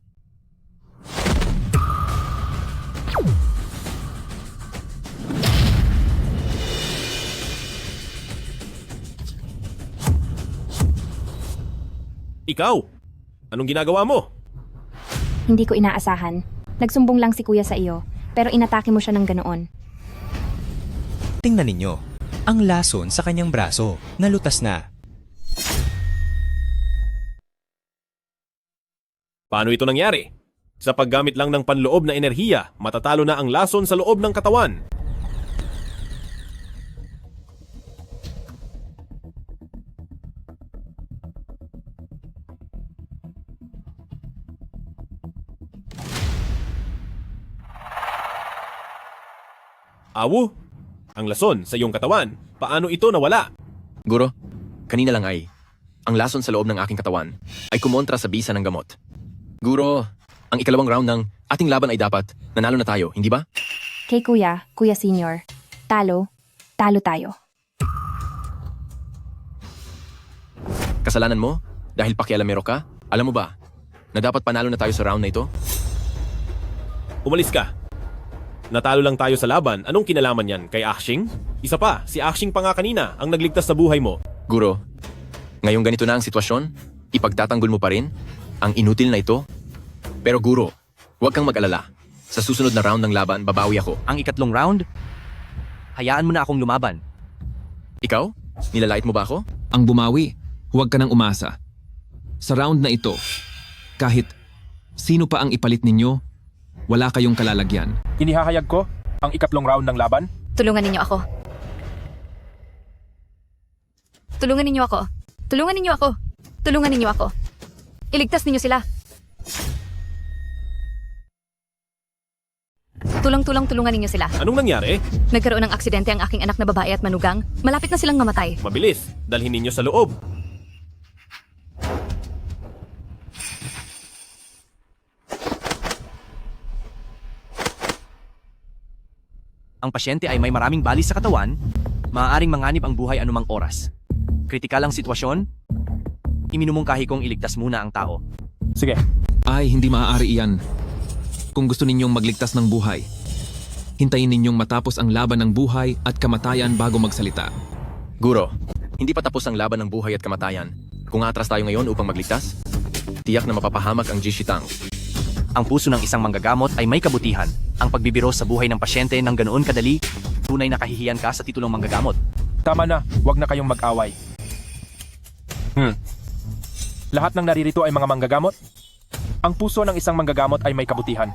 Ikaw, anong ginagawa mo? Hindi ko inaasahan. Nagsumbong lang si kuya sa iyo, pero inatake mo siya ng ganoon. Tingnan ninyo, ang lason sa kanyang braso, nalutas na. Paano ito nangyari? Sa paggamit lang ng panloob na enerhiya, matatalo na ang lason sa loob ng katawan. Awu, ang lason sa iyong katawan, paano ito nawala? Guro, kanina lang ay, ang lason sa loob ng aking katawan ay kumontra sa bisa ng gamot. Guro, ang ikalawang round ng ating laban ay dapat nanalo na tayo, hindi ba? Kay kuya, kuya senior, talo tayo. Kasalanan mo dahil pakialamero ka? Alam mo ba na dapat panalo na tayo sa round na ito? Umalis ka. Natalo lang tayo sa laban, anong kinalaman yan kay Axing? Isa pa, si Axing pa nga kanina ang nagligtas sa buhay mo. Guro, ngayong ganito na ang sitwasyon, ipagtatanggol mo pa rin ang inutil na ito? Pero guro, huwag kang mag-alala. Sa susunod na round ng laban, babawi ako. Ang ikatlong round? Hayaan mo na akong lumaban. Ikaw? Nilalait mo ba ako? Ang bumawi, huwag ka nang umasa. Sa round na ito, kahit sino pa ang ipalit ninyo, wala kayong kalalagyan. Inihahayag ko ang ikatlong round ng laban. Tulungan ninyo ako. Tulungan ninyo ako. Tulungan ninyo ako. Tulungan ninyo ako. Iligtas ninyo sila. Tulong-tulong-tulungan ninyo sila. Anong nangyari? Nagkaroon ng aksidente ang aking anak na babae at manugang. Malapit na silang mamatay. Mabilis, dalhin ninyo sa loob. Ang pasyente ay may maraming bali sa katawan, maaaring manganib ang buhay anumang oras. Kritikal ang sitwasyon, iminumungkahi kong iligtas muna ang tao. Sige. Ay, hindi maaari iyan. Kung gusto ninyong magligtas ng buhay, hintayin ninyong matapos ang laban ng buhay at kamatayan bago magsalita. Guro, hindi pa tapos ang laban ng buhay at kamatayan. Kung atras tayo ngayon upang magligtas, tiyak na mapapahamak ang Jishitang. Ang puso ng isang manggagamot ay may kabutihan. Ang pagbibiro sa buhay ng pasyente ng ganoon kadali, tunay na kahihiyan ka sa titulong manggagamot. Tama na, huwag na kayong mag-away. Lahat ng naririto ay mga manggagamot? Ang puso ng isang manggagamot ay may kabutihan.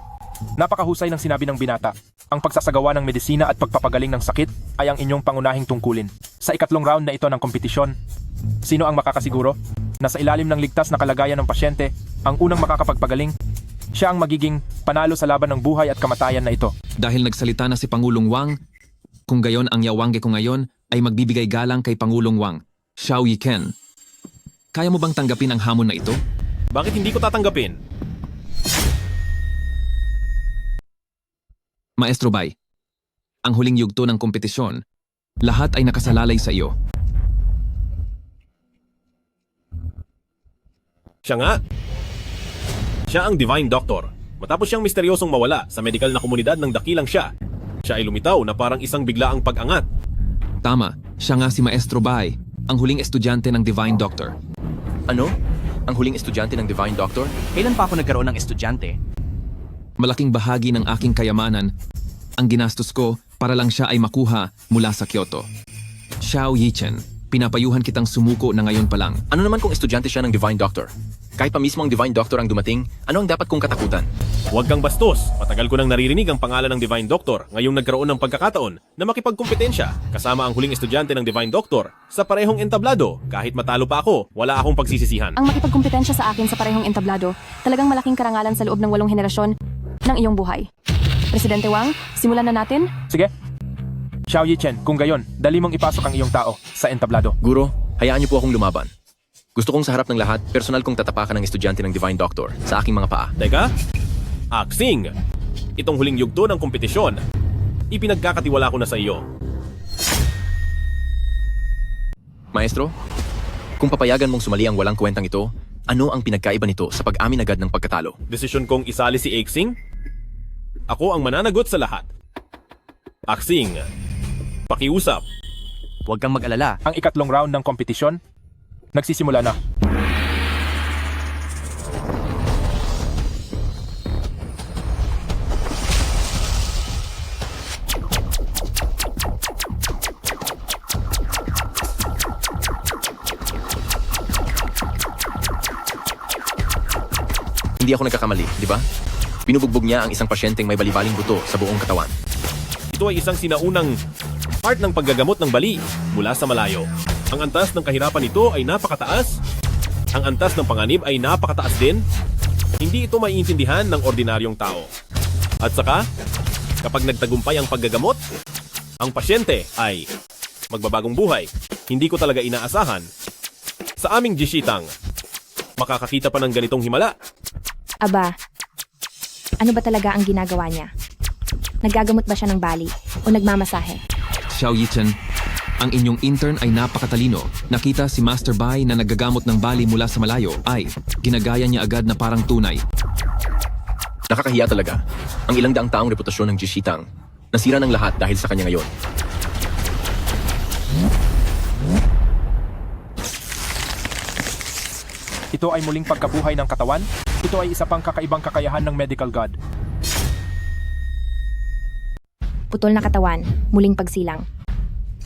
Napakahusay ng sinabi ng binata. Ang pagsasagawa ng medisina at pagpapagaling ng sakit ay ang inyong pangunahing tungkulin. Sa ikatlong round na ito ng kompetisyon, sino ang makakasiguro na sa ilalim ng ligtas na kalagayan ng pasyente, ang unang makakapagpagaling, siya ang magiging panalo sa laban ng buhay at kamatayan na ito. Dahil nagsalita na si Pangulong Wang, kung gayon ang Yawangge ko ngayon ay magbibigay galang kay Pangulong Wang, Xiao Yiken. Kaya mo bang tanggapin ang hamon na ito? Bakit hindi ko tatanggapin? Maestro Bai, ang huling yugto ng kompetisyon, lahat ay nakasalalay sa iyo. Siya nga. Siya ang Divine Doctor. Matapos siyang misteryosong mawala sa medikal na komunidad ng dakilang siya, siya ay lumitaw na parang isang biglaang pag-angat. Tama, siya nga si Maestro Bai, ang huling estudyante ng Divine Doctor. Ano? Ang huling estudyante ng Divine Doctor? Kailan pa ako nagkaroon ng estudyante? Malaking bahagi ng aking kayamanan ang ginastos ko para lang siya ay makuha mula sa Kyoto. Xiao Yichen, pinapayuhan kitang sumuko na ngayon pa lang. Ano naman kung estudyante siya ng Divine Doctor? Kahit pa mismo ang Divine Doctor ang dumating, ano ang dapat kong katakutan? Huwag kang bastos. Matagal ko nang naririnig ang pangalan ng Divine Doctor ngayong nagkaroon ng pagkakataon na makipagkumpetensya kasama ang huling estudyante ng Divine Doctor sa parehong entablado. Kahit matalo pa ako, wala akong pagsisisihan. Ang makipagkumpetensya sa akin sa parehong entablado, talagang malaking karangalan sa loob ng 8 henerasyon ng iyong buhay. Presidente Wang, simulan na natin? Sige. Xiao Yichen, kung gayon, dali mong ipasok ang iyong tao sa entablado. Guro, hayaan niyo po akong lumaban. Gusto kong sa harap ng lahat, personal kong tatapakan ng estudyante ng Divine Doctor sa aking mga paa. Teka? Aksing! Itong huling yugto ng kompetisyon, ipinagkakatiwala ko na sa iyo. Maestro, kung papayagan mong sumali ang walang kwentang ito, ano ang pinagkaiba nito sa pag-amin agad ng pagkatalo? Desisyon kong isali si Aksing? Ako ang mananagot sa lahat. Aksing, pakiusap. Huwag kang mag-alala. Ang ikatlong round ng kompetisyon, nagsisimula na. Hindi ako nagkakamali, di ba? Binubugbog niya ang isang pasyenteng may balibaling buto sa buong katawan. Ito ay isang sinaunang part ng paggagamot ng bali mula sa malayo. Ang antas ng kahirapan nito ay napakataas. Ang antas ng panganib ay napakataas din. Hindi ito maiintindihan ng ordinaryong tao. At saka, kapag nagtagumpay ang paggagamot, ang pasyente ay magbabagong buhay. Hindi ko talaga inaasahan. Sa aming Jishitang, makakakita pa ng ganitong himala. Aba, ano ba talaga ang ginagawa niya? Naggagamot ba siya ng bali o nagmamasahe? Xiao Yichen, ang inyong intern ay napakatalino. Nakita si Master Bai na nagagamot ng bali mula sa malayo ay ginagaya niya agad na parang tunay. Nakakahiya talaga. Ang ilang daang taong reputasyon ng Jishitang, nasira ng lahat dahil sa kanya ngayon. Ito ay muling pagkabuhay ng katawan. Ito ay isa pang kakaibang kakayahan ng Medical God. Putol na katawan, muling pagsilang.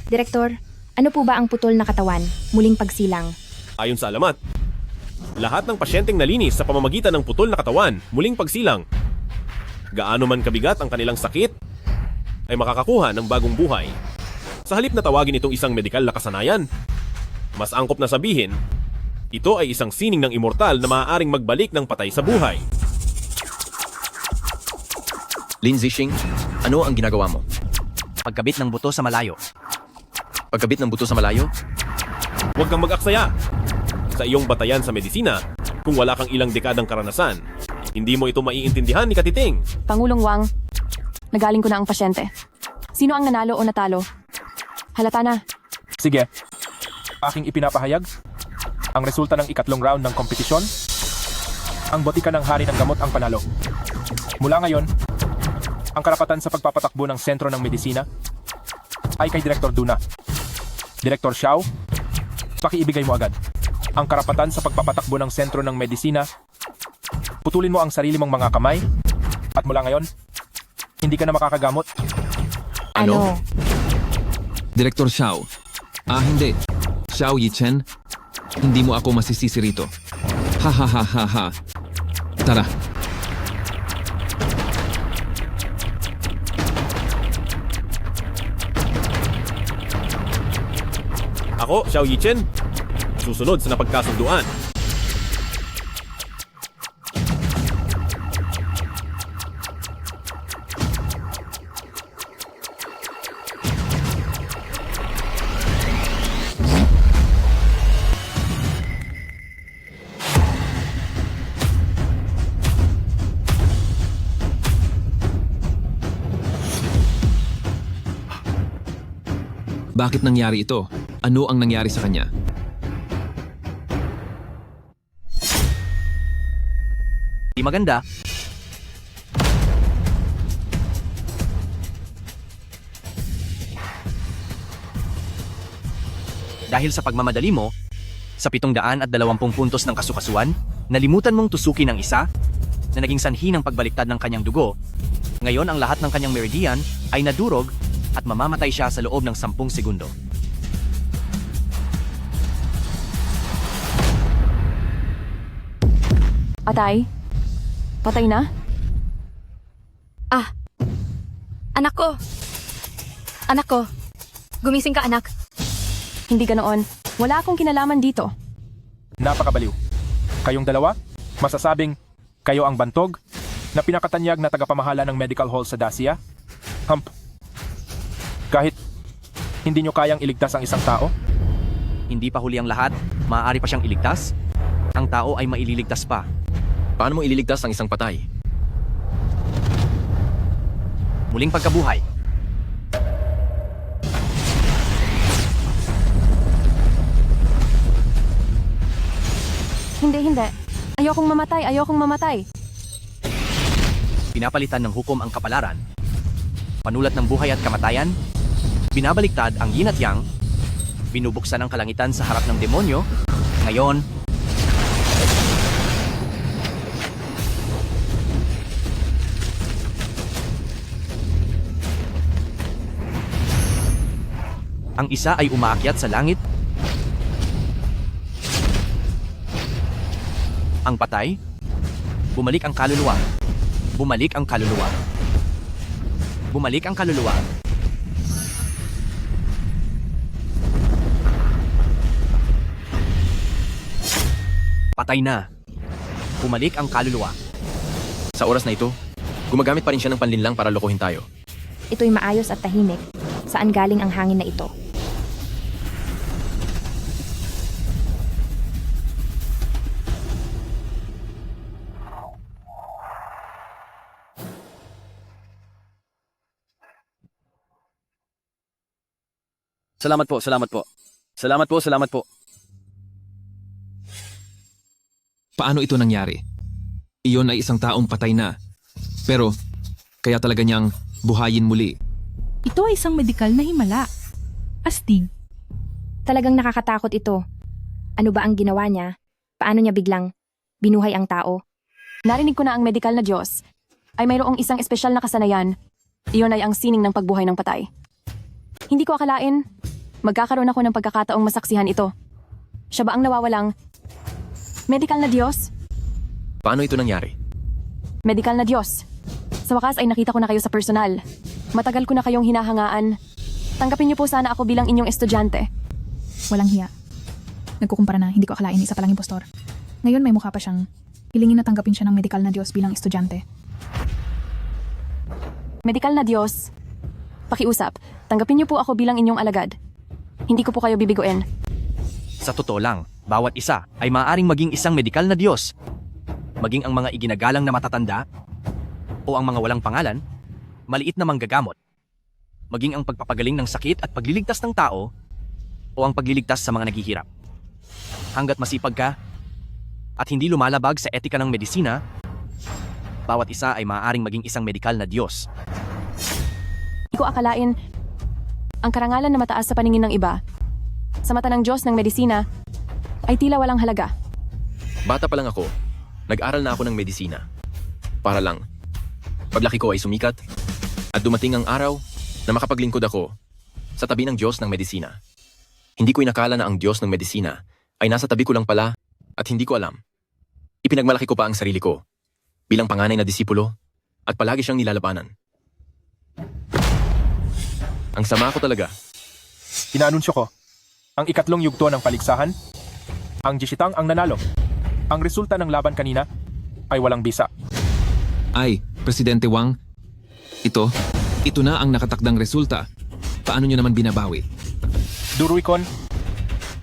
Direktor, ano po ba ang putol na katawan, muling pagsilang? Ayon sa alamat, lahat ng pasyenteng nalinis sa pamamagitan ng putol na katawan, muling pagsilang. Gaano man kabigat ang kanilang sakit, ay makakakuha ng bagong buhay. Sa halip na tawagin itong isang medikal na kasanayan, mas angkop na sabihin, ito ay isang sining ng immortal na maaaring magbalik ng patay sa buhay. Lin Zixing, ano ang ginagawa mo? Pagkabit ng buto sa malayo. Pagkabit ng buto sa malayo? Huwag kang mag-aksaya. Sa iyong batayan sa medisina, kung wala kang ilang dekadang karanasan, hindi mo ito maiintindihan ni Katiting. Pangulong Wang, nagaling ko na ang pasyente. Sino ang nanalo o natalo? Halata na. Sige, aking ipinapahayag ang resulta ng ikatlong round ng kompetisyon. Ang botika ng hari ng gamot ang panalo. Mula ngayon, ang karapatan sa pagpapatakbo ng sentro ng medisina ay kay Direktor Duna. Direktor Xiao, pakiibigay mo agad. Ang karapatan sa pagpapatakbo ng sentro ng medisina, putulin mo ang sarili mong mga kamay, at mula ngayon, hindi ka na makakagamot. Ano? Direktor Xiao. Hindi. Xiao Yichen, hindi mo ako masisisi rito. Ha ha ha ha ha. Tara. Ako, Xiao Yichen. Susunod sa napagkasunduan. Bakit nangyari ito? Ano ang nangyari sa kanya? Di maganda. Dahil sa pagmamadali mo, sa 720 puntos ng kasukasuan, nalimutan mong tusukin ang isa na naging sanhi ng pagbaliktad ng kanyang dugo. Ngayon ang lahat ng kanyang meridian ay nadurog at mamamatay siya sa loob ng 10 segundo. Patay? Patay na? Anak ko! Anak ko! Gumising ka, anak. Hindi ganoon. Wala akong kinalaman dito. Napakabaliw. Kayong dalawa, masasabing kayo ang bantog na pinakatanyag na tagapamahala ng medical hall sa Dacia? Kahit hindi nyo kayang iligtas ang isang tao? Hindi pa huli ang lahat, maaari pa siyang iligtas. Ang tao ay maililigtas pa. Paano mo ililigtas ang isang patay? Muling pagkabuhay. Hindi. Ayokong mamatay. Pinapalitan ng hukom ang kapalaran. Panulat ng buhay at kamatayan. Binabaliktad ang yin at yang. Binubuksan ang kalangitan sa harap ng demonyo. Ngayon, ang isa ay umaakyat sa langit. Ang patay, bumalik ang kaluluwa. Bumalik ang kaluluwa. Bumalik ang kaluluwa. Patay na. Bumalik ang kaluluwa. Sa oras na ito, gumagamit pa rin siya ng panlinlang para lokohin tayo. Ito'y maayos at tahimik. Saan galing ang hangin na ito? Salamat po. Salamat po. Paano ito nangyari? Iyon ay isang taong patay na. Pero, kaya talaga niyang buhayin muli. Ito ay isang medikal na himala. Astig. Talagang nakakatakot ito. Ano ba ang ginawa niya? Paano niya biglang binuhay ang tao? Narinig ko na ang medikal na Diyos ay mayroong isang espesyal na kasanayan. Iyon ay ang sining ng pagbuhay ng patay. Hindi ko akalain, magkakaroon ako ng pagkakataong masaksihan ito. Siya ba ang nawawalang medikal na Diyos? Paano ito nangyari? Medikal na Diyos. Sa wakas ay nakita ko na kayo sa personal. Matagal ko na kayong hinahangaan. Tanggapin niyo po sana ako bilang inyong estudyante. Walang hiya. Nagkukumpara na, hindi ko akalain isa palang impostor. Ngayon may mukha pa siyang hilingin na tanggapin siya ng medikal na Diyos bilang estudyante. Medikal na Diyos. Pakiusap, tanggapin niyo po ako bilang inyong alagad. Hindi ko po kayo bibiguin. Sa totoo lang, bawat isa ay maaaring maging isang medikal na Diyos. Maging ang mga iginagalang na matatanda o ang mga walang pangalan, maliit na manggagamot. Maging ang pagpapagaling ng sakit at pagliligtas ng tao o ang pagliligtas sa mga naghihirap. Hanggat masipag ka at hindi lumalabag sa etika ng medisina, bawat isa ay maaaring maging isang medikal na Diyos. Hindi ko akalain ang karangalan na mataas sa paningin ng iba, sa mata ng Diyos ng medisina, ay tila walang halaga. Bata pa lang ako, nag-aral na ako ng medisina. Para lang, paglaki ko ay sumikat at dumating ang araw na makapaglingkod ako sa tabi ng Diyos ng medisina. Hindi ko inakala na ang Diyos ng medisina ay nasa tabi ko lang pala at hindi ko alam. Ipinagmalaki ko pa ang sarili ko bilang panganay na disipulo at palagi siyang nilalabanan. Ang sama ko talaga. Inaanunsyo ko, Ang ikatlong yugto ng paligsahan, ang Jishitang ang nanalo. Ang resulta ng laban kanina ay walang bisa. Ay, Presidente Wang, ito na ang nakatakdang resulta. Paano nyo naman binabawi? Duruikon,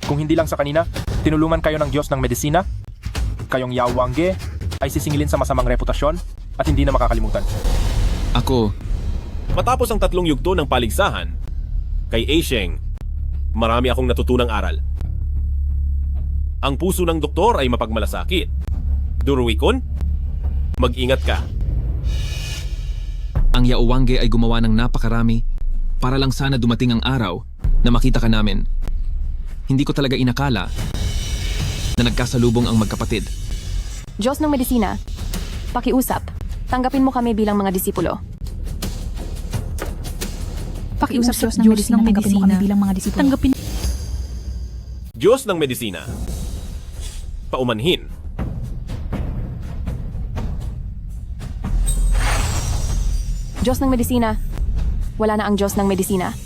kung hindi lang sa kanina, tinulungan kayo ng Diyos ng medisina, kayong Yao Wangge ay sisingilin sa masamang reputasyon at hindi na makakalimutan. Ako, Matapos ang 3 yugto ng paligsahan, kay Aisheng, marami akong natutunang aral. Ang puso ng doktor ay mapagmalasakit. Duruikon, mag-ingat ka. ang Yao Wangge ay gumawa ng napakarami para lang sana dumating ang araw na makita ka namin. Hindi ko talaga inakala na nagkasalubong ang magkapatid. Diyos ng medisina, pakiusap. Tanggapin mo kami bilang mga disipulo. Pakiusap Diyos ng medisina, tanggapin mo kami bilang mga disipulo. Tanggapin. Diyos ng medisina, paumanhin. Diyos ng medisina, wala na ang Diyos ng medisina.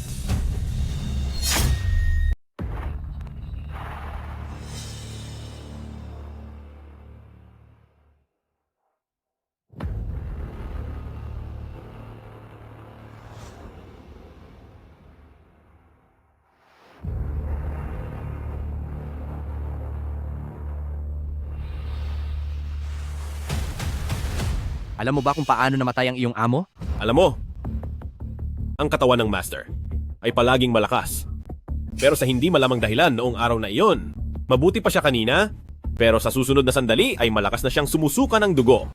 Alam mo ba kung paano namatay ang iyong amo? Alam mo, ang katawan ng Master ay palaging malakas. Pero sa hindi malamang dahilan noong araw na iyon, mabuti pa siya kanina, pero sa susunod na sandali ay malakas na siyang sumusuka ng dugo.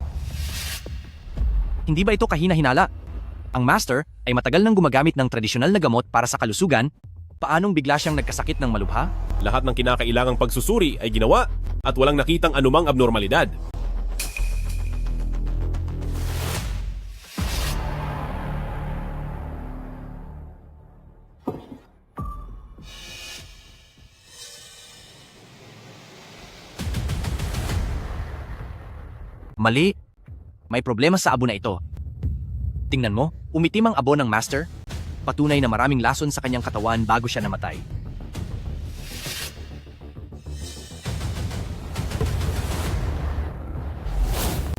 Hindi ba ito kahina-hinala? Ang Master ay matagal nang gumagamit ng tradisyonal na gamot para sa kalusugan. Paanong bigla siyang nagkasakit ng malubha? Lahat ng kinakailangang pagsusuri ay ginawa at walang nakitang anumang abnormalidad. Mali. May problema sa abo na ito. Tingnan mo, umitim ang abo ng Master. Patunay na maraming lason sa kanyang katawan bago siya namatay.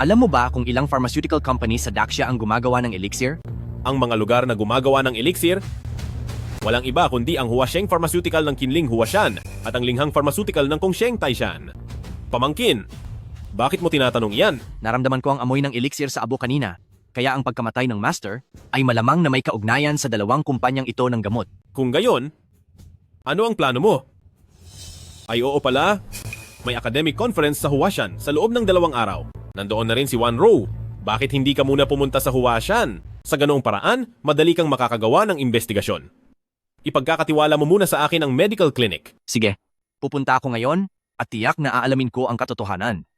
Alam mo ba kung ilang pharmaceutical company sa Daxia ang gumagawa ng elixir? Ang mga lugar na gumagawa ng elixir, walang iba kundi ang Huasheng Pharmaceutical ng Qinling Huashan at ang Linghang Pharmaceutical ng Kongsheng Taishan. Pamangkin, bakit mo tinatanong yan? Naramdaman ko ang amoy ng elixir sa abo kanina, kaya ang pagkamatay ng Master ay malamang na may kaugnayan sa dalawang kumpanyang ito ng gamot. Kung gayon, ano ang plano mo? Ay oo pala, may academic conference sa Huashan sa loob ng 2 araw. Nandoon na rin si Wan Rou. Bakit hindi ka muna pumunta sa Huashan? Sa ganoong paraan, madali kang makakagawa ng investigasyon. Ipagkakatiwala mo muna sa akin ang medical clinic. Sige, pupunta ako ngayon at tiyak na aalamin ko ang katotohanan.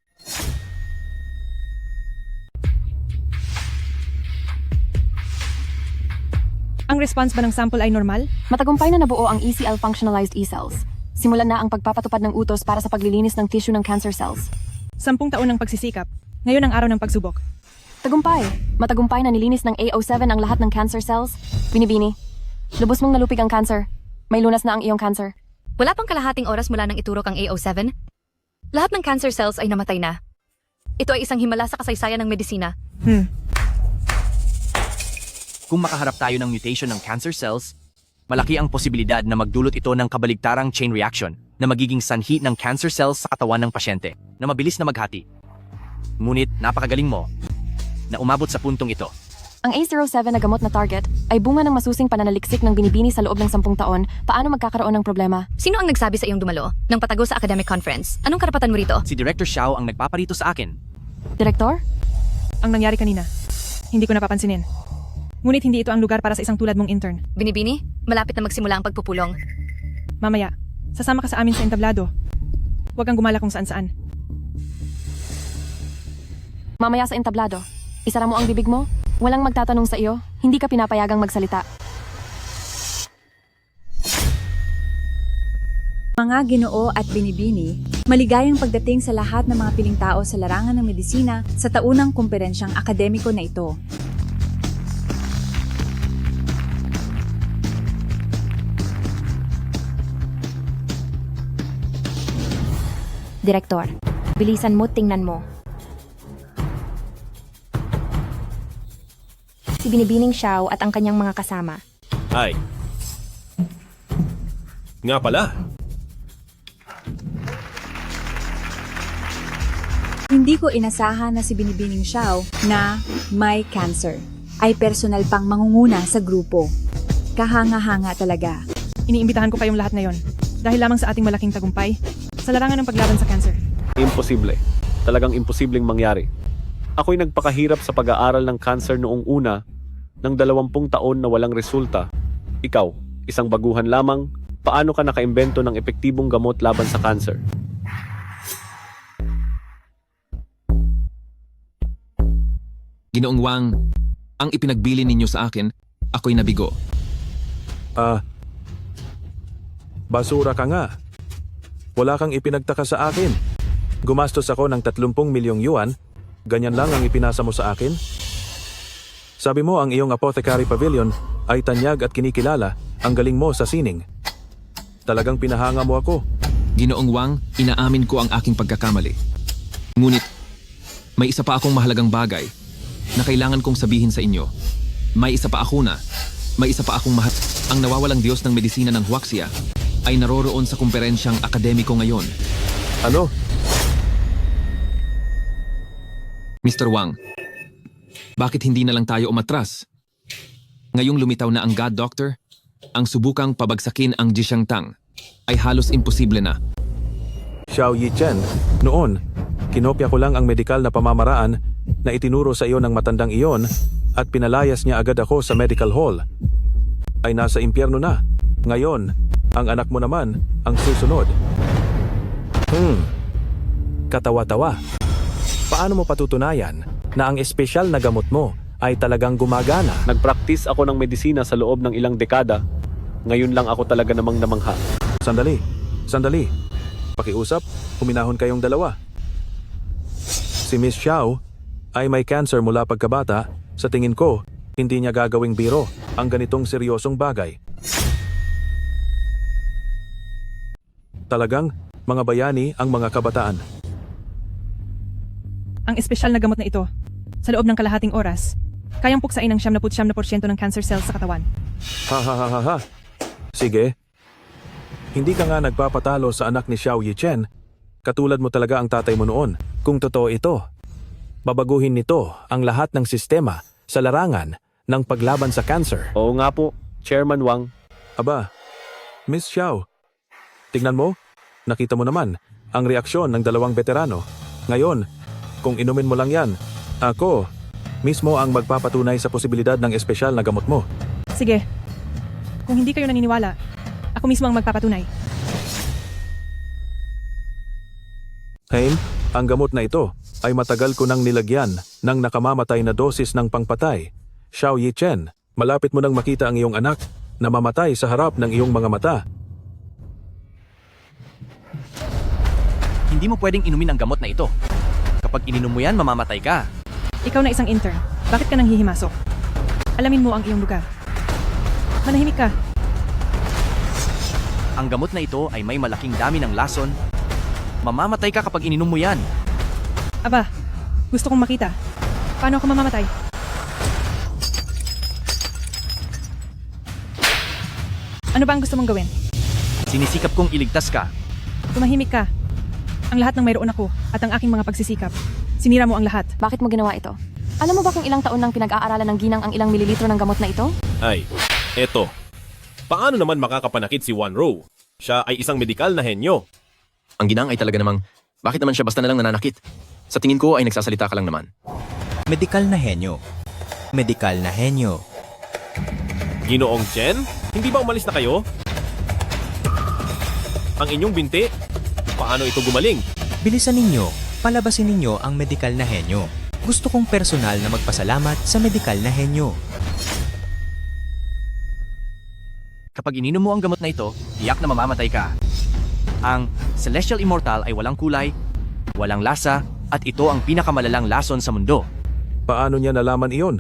Ang response ba ng sample ay normal? Matagumpay na nabuo ang ECL functionalized E-cells. Simulan na ang pagpapatupad ng utos para sa paglilinis ng tissue ng cancer cells. 10 taon ng pagsisikap. Ngayon ang araw ng pagsubok. Tagumpay! Matagumpay na nilinis ng A07 ang lahat ng cancer cells. Binibini, lubos mong nalupig ang cancer. May lunas na ang iyong cancer. Wala pang kalahating oras mula nang iturok ang A07. Lahat ng cancer cells ay namatay na. Ito ay isang himala sa kasaysayan ng medisina. Kung makaharap tayo ng mutation ng cancer cells, malaki ang posibilidad na magdulot ito ng kabaligtarang chain reaction na magiging sanhi ng cancer cells sa katawan ng pasyente na mabilis na maghati. Ngunit napakagaling mo na umabot sa puntong ito. Ang A07 na gamot na target ay bunga ng masusing pananaliksik ng binibini sa loob ng 10 taon. Paano magkakaroon ng problema? Sino ang nagsabi sa iyong dumalo ng patago sa academic conference? Anong karapatan mo rito? Si Director Xiao ang nagpaparito sa akin. Direktor? Ang nangyari kanina, hindi ko napapansinin. Ngunit hindi ito ang lugar para sa isang tulad mong intern. Binibini, malapit na magsimula ang pagpupulong. Mamaya, sasama ka sa amin sa entablado. Huwag kang gumala kung saan-saan. Mamaya sa entablado, isara mo ang bibig mo. Walang magtatanong sa iyo. Hindi ka pinapayagang magsalita. Mga Ginoo at Binibini, maligayang pagdating sa lahat ng mga piling tao sa larangan ng medisina sa taunang kumperensyang akademiko na ito. Direktor, bilisan mo, tingnan mo. Si Binibining Xiao at ang kanyang mga kasama. Ay. Nga pala. Hindi ko inasahan na si Binibining Xiao na may cancer ay personal pang mangunguna sa grupo. Kahanga-hanga talaga. Iniimbitahan ko kayong lahat ngayon dahil lamang sa ating malaking tagumpay sa larangan ng paglaban sa cancer. Imposible. Talagang imposibleng mangyari. Ako'y nagpakahirap sa pag-aaral ng cancer noong una ng 20 taon na walang resulta. Ikaw, isang baguhan lamang, paano ka nakaimbento ng epektibong gamot laban sa cancer? Ginoong Wang, ang ipinagbili ninyo sa akin, ako'y nabigo. Basura ka nga. Wala kang ipinagtaka sa akin. Gumastos ako ng 30 milyong yuan, ganyan lang ang ipinasa mo sa akin? Sabi mo ang iyong apothecary pavilion ay tanyag at kinikilala, ang galing mo sa sining. Talagang pinahanga mo ako. Ginoong Wang, inaamin ko ang aking pagkakamali. Ngunit, may isa pa akong mahalagang bagay na kailangan kong sabihin sa inyo. May isa pa akong Ang nawawalang Diyos ng medisina ng Huaxia ay naroroon sa kumperensyang akademiko ngayon. Ano? Mr. Wang, bakit hindi na lang tayo umatras? Ngayong lumitaw na ang God Doctor, ang subukang pabagsakin ang Jixiang Tang ay halos imposible na. Xiao Yichen, noon, kinopya ko lang ang medikal na pamamaraan na itinuro sa iyo ng matandang iyon at pinalayas niya agad ako sa medical hall. Ay nasa impyerno na. Ngayon, ang anak mo naman ang susunod. Katawa-tawa. Paano mo patutunayan na ang espesyal na gamot mo ay talagang gumagana? Nagpraktis ako ng medisina sa loob ng ilang dekada. Ngayon lang ako talaga namang namangha. Sandali. Pakiusap, huminahon kayong dalawa. Si Miss Xiao ay may cancer mula pagkabata. Sa tingin ko, hindi niya gagawing biro ang ganitong seryosong bagay. Talagang, mga bayani ang mga kabataan. Ang espesyal na gamot na ito, sa loob ng kalahating oras, kayang puksain ang 99% ng cancer cells sa katawan. Ha. Sige. Hindi ka nga nagpapatalo sa anak ni Xiao Yichen. Katulad mo talaga ang tatay mo noon. Kung totoo ito, babaguhin nito ang lahat ng sistema sa larangan ng paglaban sa cancer. Oo nga po, Chairman Wang. Aba, Miss Xiao, tignan mo, nakita mo naman ang reaksyon ng dalawang veterano. Ngayon, kung inumin mo lang yan, ako mismo ang magpapatunay sa posibilidad ng espesyal na gamot mo. Sige, kung hindi kayo naniniwala, ako mismo ang magpapatunay. Haim, ang gamot na ito ay matagal ko nang nilagyan ng nakamamatay na dosis ng pangpatay. Xiao Yichen, malapit mo nang makita ang iyong anak na mamatay sa harap ng iyong mga mata. Hindi mo pwedeng inumin ang gamot na ito. Kapag ininom mo yan, mamamatay ka. Ikaw na isang intern, bakit ka nang hihimasok? Alamin mo ang iyong lugar. Manahimik ka. Ang gamot na ito ay may malaking dami ng lason. Mamamatay ka kapag ininom mo yan. Aba, gusto kong makita. Paano ako mamamatay? Ano ba ang gusto mong gawin? Sinisikap kong iligtas ka. Tumahimik ka. Ang lahat ng mayroon ako at ang aking mga pagsisikap. Sinira mo ang lahat. Bakit mo ginawa ito? Alam mo ba kung ilang taon nang pinag-aaralan ng ginang ang ilang mililitro ng gamot na ito? Ay, eto. Paano naman makakapanakit si Wan Rou? Siya ay isang medikal na henyo. Ang ginang ay talaga namang, bakit naman siya basta na lang nananakit? Sa tingin ko ay nagsasalita ka lang naman. Medikal na henyo. Medikal na henyo. Ginoong Chen, hindi ba umalis na kayo? Ang inyong binti, paano ito gumaling? Bilisan ninyo, palabasin ninyo ang medikal na henyo. Gusto kong personal na magpasalamat sa medikal na henyo. Kapag ininom mo ang gamot na ito, tiyak na mamamatay ka. Ang Celestial Immortal ay walang kulay, walang lasa, at ito ang pinakamalalang lason sa mundo. Paano niya nalaman iyon?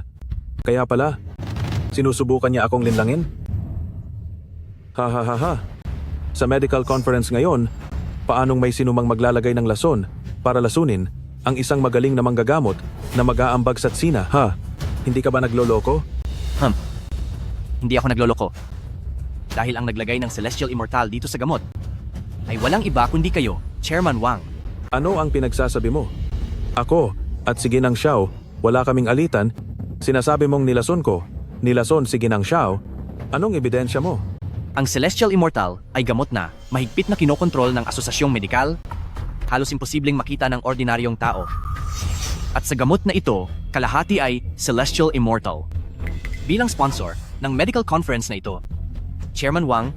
Kaya pala, sinusubukan niya akong linlangin? Ha. Sa medical conference ngayon, paanong may sinumang maglalagay ng lason para lasunin ang isang magaling na manggagamot na mag-aambag sa tsina, ha? Hindi ka ba nagloloko? Hindi ako nagloloko. Dahil ang naglagay ng Celestial Immortal dito sa gamot ay walang iba kundi kayo, Chairman Wang. Ano ang pinagsasabi mo? Ako at si Ginang Xiao, wala kaming alitan. Sinasabi mong nilason ko. Nilason si Ginang Xiao. Anong ebidensya mo? Ang Celestial Immortal ay gamot na mahigpit na kinokontrol ng asosasyong medikal, halos imposibleng makita ng ordinaryong tao. At sa gamot na ito, kalahati ay Celestial Immortal. Bilang sponsor ng medical conference na ito, Chairman Wang,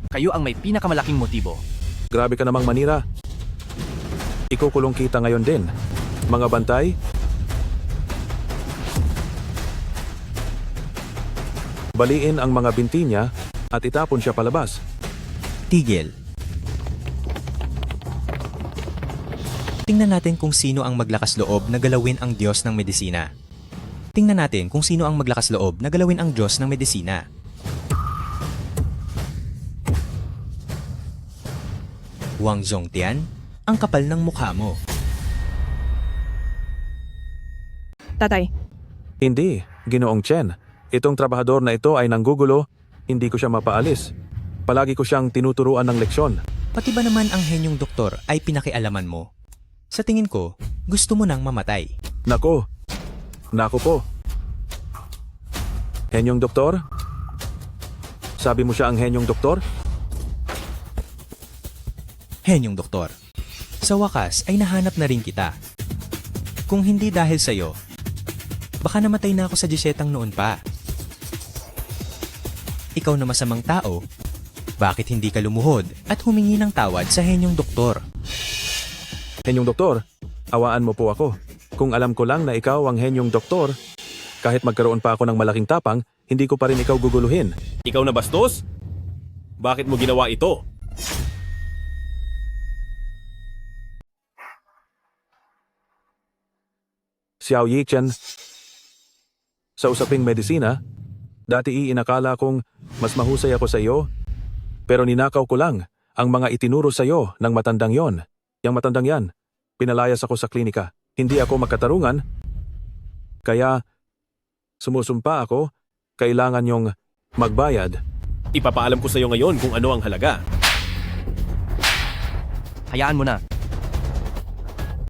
kayo ang may pinakamalaking motibo. Grabe ka namang manira. Ikukulong kita ngayon din. Mga bantay? Baliin ang mga binti niya at itapon siya palabas. Tigil. Tingnan natin kung sino ang maglakas loob na galawin ang Diyos ng medisina. Tingnan natin kung sino ang maglakas loob na galawin ang Diyos ng medisina. Wang Zhongtian, ang kapal ng mukha mo. Tatay, Hindi, Ginoong Chen. Itong trabahador na ito ay nanggugulo, hindi ko siya mapaalis. Palagi ko siyang tinuturuan ng leksyon. Pati ba naman ang henyong doktor ay pinakialaman mo? Sa tingin ko, gusto mo nang mamatay. Nako po. Henyong doktor? Sabi mo siya ang henyong doktor? Henyong doktor, sa wakas ay nahanap na rin kita. Kung hindi dahil sa'yo, baka namatay na ako sa disetang noon pa. Ikaw na masamang tao, bakit hindi ka lumuhod at humingi ng tawad sa henyong doktor? Henyong doktor, awaan mo po ako. Kung alam ko lang na ikaw ang henyong doktor, kahit magkaroon pa ako ng malaking tapang, hindi ko pa rin ikaw guguluhin. Ikaw na bastos? Bakit mo ginawa ito? Xiao Yichen, sa usaping medisina, dati inakala kong mas mahusay ako sa iyo, pero ninakaw ko lang ang mga itinuro sa iyo ng matandang yon. Yang matandang yan, pinalayas ako sa klinika. Hindi ako makatarungan, kaya sumusumpa ako, kailangan yung magbayad. Ipapaalam ko sa iyo ngayon kung ano ang halaga. Hayaan mo na.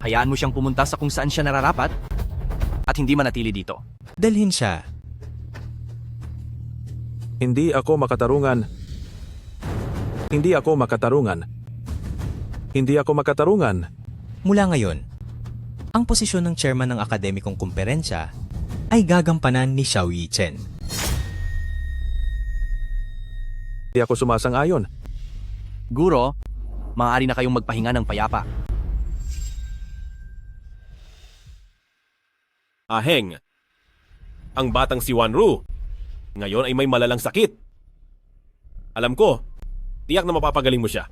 Hayaan mo siyang pumunta sa kung saan siya nararapat at hindi manatili dito. Dalhin siya. Hindi ako makatarungan. Hindi ako makatarungan. Hindi ako makatarungan. Mula ngayon, ang posisyon ng chairman ng akademikong kumperensya ay gagampanan ni Xiao Yichen. Hindi ako sumasang-ayon. Guro, maaari na kayong magpahinga ng payapa. Aheng, ang batang si Wanru, ngayon ay may malalang sakit. Alam ko, tiyak na mapapagaling mo siya.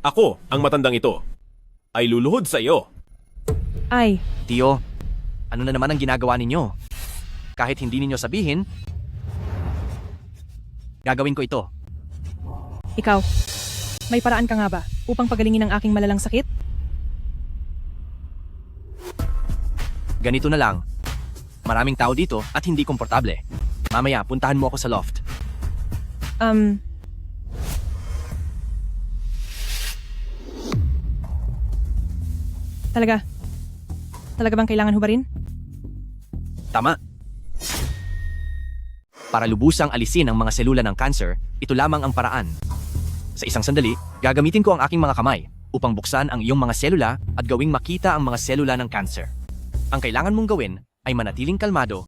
Ako, ang matandang ito, ay luluhod sa iyo. Ay, Tio, ano na naman ang ginagawa ninyo? Kahit hindi ninyo sabihin, gagawin ko ito. ikaw, may paraan ka nga ba upang pagalingin ang aking malalang sakit? Ganito na lang. Maraming tao dito at hindi komportable. Mamaya, puntahan mo ako sa loft. Talaga? Talaga bang kailangan hubarin? Tama. Para lubusang alisin ang mga selula ng cancer, ito lamang ang paraan. Sa isang sandali, gagamitin ko ang aking mga kamay upang buksan ang iyong mga selula at gawing makita ang mga selula ng cancer. Ang kailangan mong gawin ay manatiling kalmado.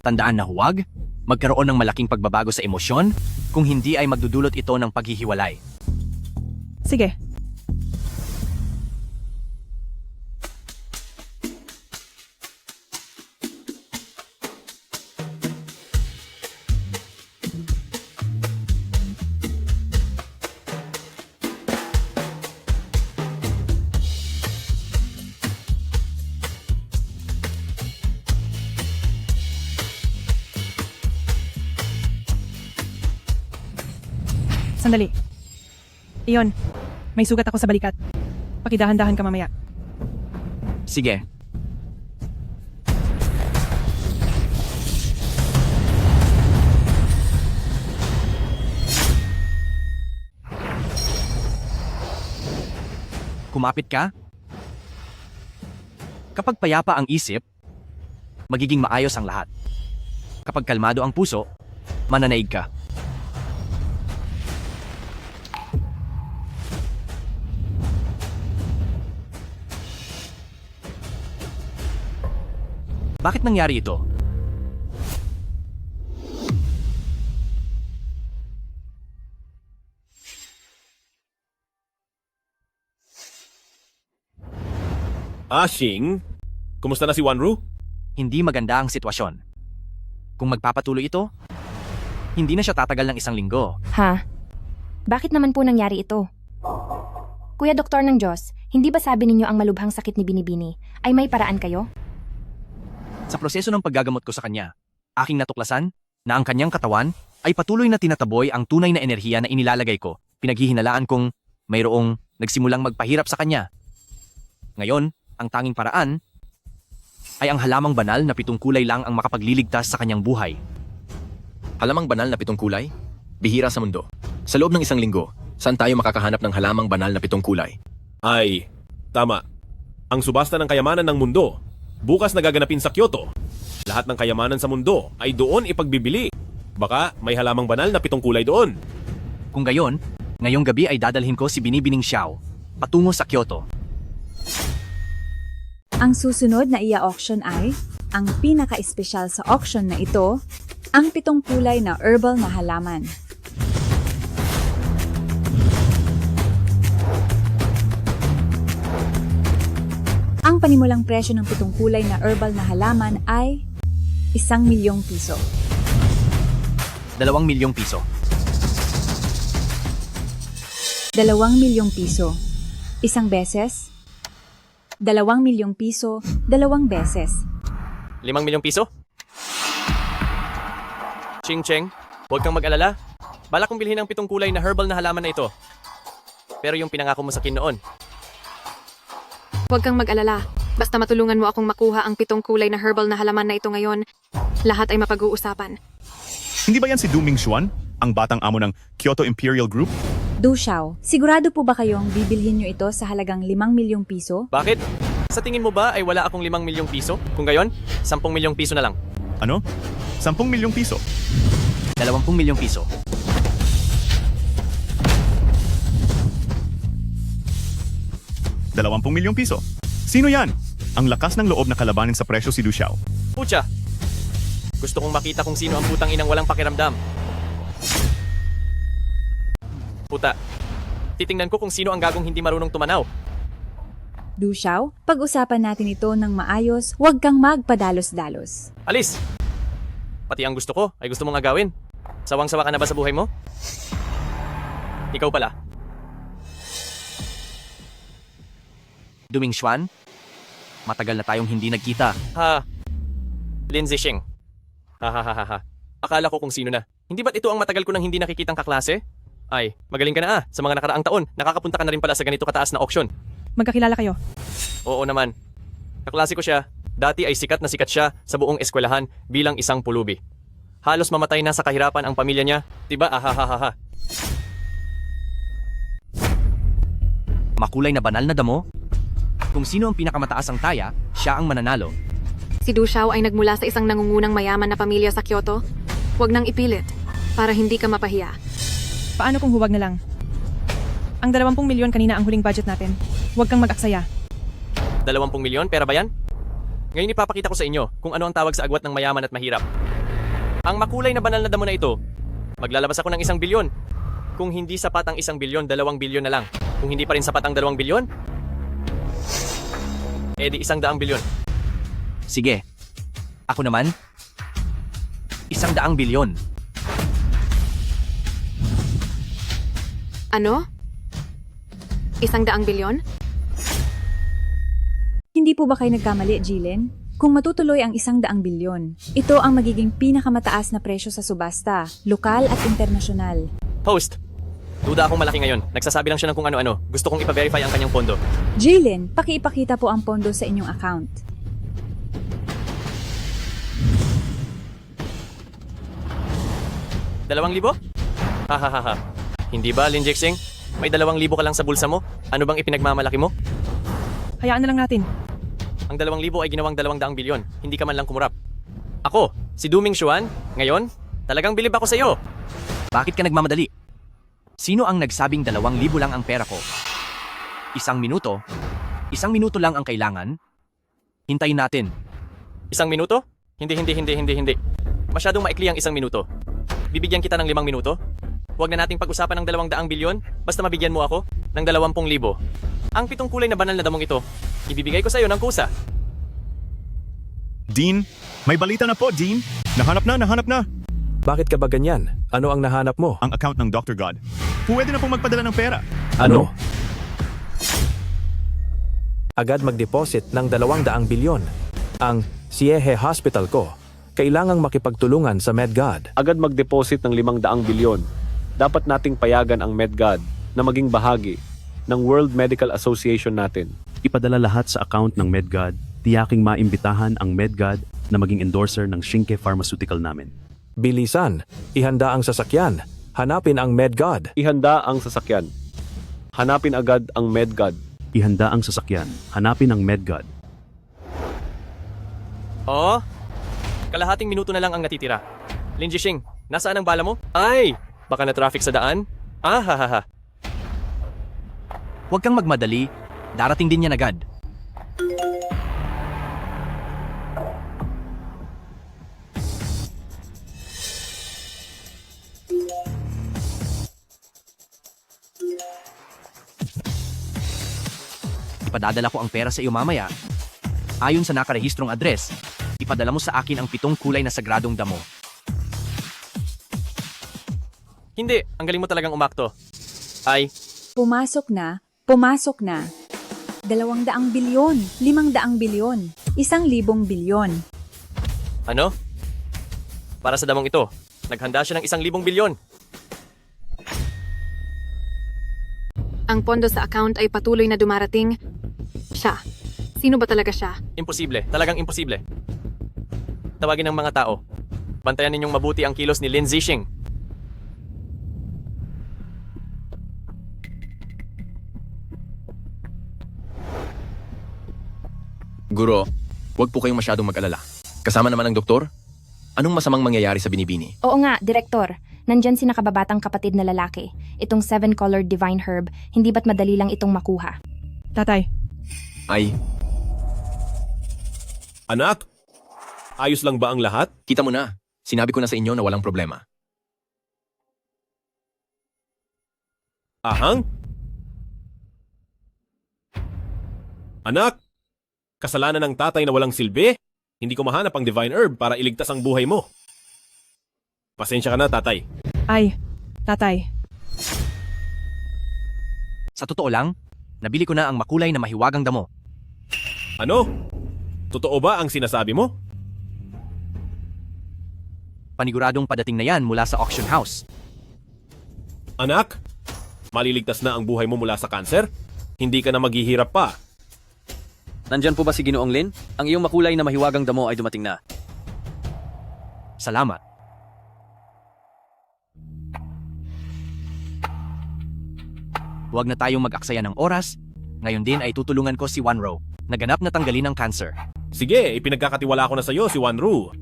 Tandaan na huwag magkaroon ng malaking pagbabago sa emosyon, kung hindi ay magdudulot ito ng paghihiwalay. Sige. Sandali. Iyon, May sugat ako sa balikat. Pakidahan-dahan ka mamaya. Sige. Kumapit ka? Kapag payapa ang isip, magiging maayos ang lahat. Kapag kalmado ang puso, mananaig ka. Bakit nangyari ito? Shing? Kumusta na si Wanru? Hindi maganda ang sitwasyon. Kung magpapatuloy ito, hindi na siya tatagal ng 1 linggo. Ha? Bakit naman po nangyari ito? Kuya Doktor ng Diyos, hindi ba sabi ninyo ang malubhang sakit ni Binibini ay may paraan kayo? Sa proseso ng paggagamot ko sa kanya, aking natuklasan na ang kanyang katawan ay patuloy na tinataboy ang tunay na enerhiya na inilalagay ko. Pinaghihinalaan kong mayroong nagsimulang magpahirap sa kanya. Ngayon, ang tanging paraan ay ang halamang banal na 7 kulay lang ang makapagliligtas sa kanyang buhay. Halamang banal na 7 kulay? Bihira sa mundo. Sa loob ng 1 linggo, saan tayo makakahanap ng halamang banal na 7 kulay? Ay, tama. Ang subasta ng kayamanan ng mundo, bukas nagaganapin sa Kyoto. Lahat ng kayamanan sa mundo ay doon ipagbibili. Baka may halamang banal na 7 kulay doon. Kung gayon, ngayong gabi ay dadalhin ko si Binibining Xiao patungo sa Kyoto. Ang susunod na ia-auction ay, ang pinaka-espesyal sa auction na ito, ang 7 kulay na herbal na halaman. Ang panimulang presyo ng 7 kulay na herbal na halaman ay 1,000,000 piso. 2,000,000 piso. 2,000,000 piso. Isang beses. 2,000,000 piso, 2 beses. 5,000,000 piso? Ching Cheng, huwag kang mag-alala. Balak kong bilhin ang 7 kulay na herbal na halaman na ito. Pero yung pinangako mo sa akin noon. Huwag kang mag-alala. Basta matulungan mo akong makuha ang 7 kulay na herbal na halaman na ito ngayon, lahat ay mapag-uusapan. Hindi ba yan si Du Mingxuan, ang batang amo ng Kyoto Imperial Group? Du Xiao, sigurado po ba kayong bibilhin nyo ito sa halagang 5,000,000 piso? Bakit? Sa tingin mo ba ay wala akong 5,000,000 piso? Kung gayon, 10,000,000 piso na lang. Ano? 10,000,000 piso? 20,000,000 piso. 20,000,000 piso? Sino yan? Ang lakas ng loob na kalabanin sa presyo si Du Xiao. Pucha! Gusto kong makita kung sino ang putang inang walang pakiramdam. Puta, titingnan ko kung sino ang gagong hindi marunong tumanaw. Du Xiao, pag-usapan natin ito ng maayos, huwag kang magpadalos-dalos. Alis! Pati ang gusto ko ay gusto mong agawin. Sawang-sawa ka na ba sa buhay mo? Ikaw pala. Du Mingxuan, matagal na tayong hindi nagkita. Ha, Lindsay Shing. Ha. Akala ko kung sino na. Hindi ba't ito ang matagal ko nang hindi nakikitang kaklase? Ay, magaling ka na sa mga nakaraang taon. Nakakapunta ka na rin pala sa ganito kataas na auction. Magkakilala kayo? Oo naman. Kaklase ko siya. Dati ay sikat na sikat siya sa buong eskwelahan bilang isang pulubi. Halos mamatay na sa kahirapan ang pamilya niya. Diba? Ahahaha. Makulay na banal na damo? Kung sino ang pinakamataas ang taya, siya ang mananalo. Si Du Xiao ay nagmula sa isang nangungunang mayaman na pamilya sa Kyoto. Huwag nang ipilit, para hindi ka mapahiya. Paano kung huwag na lang? Ang 20,000,000 kanina ang huling budget natin. Huwag kang mag-aksaya. 20,000,000? Pera ba yan? Ngayon ipapakita ko sa inyo kung ano ang tawag sa agwat ng mayaman at mahirap. Ang makulay na banal na damo na ito, maglalabas ako ng 1 bilyon. Kung hindi sapat ang 1 bilyon, 2 bilyon na lang. Kung hindi pa rin sapat ang 2 bilyon, edi 100 bilyon. Sige. Ako naman, 100 bilyon. Ano? 100 bilyon? Hindi po ba kayo nagkamali, Jilin? Kung matutuloy ang 100 bilyon, ito ang magiging pinakamataas na presyo sa subasta, lokal at internasyonal. Host, Duda akong malaki ngayon. Nagsasabi lang siya ng kung ano-ano. Gusto kong ipa-verify ang kanyang pondo. Jalen, pakiipakita po ang pondo sa inyong account. $2,000? Hahaha. Hindi ba, Lin Jixing? May 2,000 ka lang sa bulsa mo? Ano bang ipinagmamalaki mo? Hayaan na lang natin. Ang 2,000 ay ginawang 200 bilyon. Hindi ka man lang kumurap. Ako, si Duming Xuan, ngayon, talagang bilib ako sa iyo. Bakit ka nagmamadali? Sino ang nagsabing 2,000 lang ang pera ko? 1 minuto? 1 minuto lang ang kailangan? Hintayin natin. 1 minuto? Hindi. Masyadong maikli ang 1 minuto. Bibigyan kita ng 5 minuto? Huwag na nating pag-usapan ng 200 bilyon, basta mabigyan mo ako ng 20,000. Ang 7 kulay na banal na damong ito, ibibigay ko sa iyo ng kusa. Dean, may balita na po, Dean. Nahanap na. Bakit ka ba ganyan? Ano ang nahanap mo? Ang account ng Dr. God. Pwede na pong magpadala ng pera. Ano? Agad mag-deposit ng 200 bilyon. Ang Siehe Hospital ko, kailangang makipagtulungan sa MedGod. Agad mag-deposit ng 500 bilyon. Dapat nating payagan ang MedGod na maging bahagi ng World Medical Association natin. Ipadala lahat sa account ng MedGod. Tiyaking maimbitahan ang MedGod na maging endorser ng Shinke Pharmaceutical namin. Bilisan, ihanda ang sasakyan. Hanapin ang MedGod. Ihanda ang sasakyan. Hanapin agad ang MedGod. Ihanda ang sasakyan. Hanapin ang MedGod. Oo? Kalahating minuto na lang ang natitira. Lin Jixing, nasaan ang bala mo? Ay! Baka na-traffic sa daan? Hahaha. Huwag kang magmadali. Darating din yan agad. Ipadadala ko ang pera sa iyo mamaya. Ayon sa nakarehistrong address, ipadala mo sa akin ang 7 kulay na sagradong damo. Hindi, ang galing mo talagang umakto. Ay, Pumasok na. 200 bilyon, 500 bilyon, 1,000 bilyon. ano? Para sa damong ito, naghanda siya ng 1,000 bilyon. Ang pondo sa account ay patuloy na dumarating. Siya. Sino ba talaga siya? Imposible, talagang imposible. Tawagin ng mga tao. Bantayan ninyong mabuti ang kilos ni Lin Zixing. Guro, huwag po kayong masyadong mag-alala. Kasama naman ang doktor? Anong masamang mangyayari sa binibini? Oo nga, Direktor. Nandyan si nakababatang kapatid na lalaki. Itong 7-colored divine herb, hindi ba't madali lang itong makuha? Tatay, Ay, Anak, ayos lang ba ang lahat? kita mo na. Sinabi ko na sa inyo na walang problema. Ahang? Anak, kasalanan ng tatay na walang silbi? Hindi ko mahanap ang divine herb para iligtas ang buhay mo. Pasensya ka na, tatay. ay, tatay. Sa totoo lang, nabili ko na ang makulay na mahiwagang damo. Ano? Totoo ba ang sinasabi mo? Paniguradong padating na yan mula sa auction house. Anak, maliligtas na ang buhay mo mula sa kanser? Hindi ka na maghihirap pa. Nandyan po ba si Ginoong Lin? Ang iyong makulay na mahiwagang damo ay dumating na. Salamat. Huwag na tayong mag-aksaya ng oras. Ngayon din ay tutulungan ko si Wanro, naganap na tanggalin ang cancer. Sige, ipinagkakatiwala ko na sa iyo si Wanru.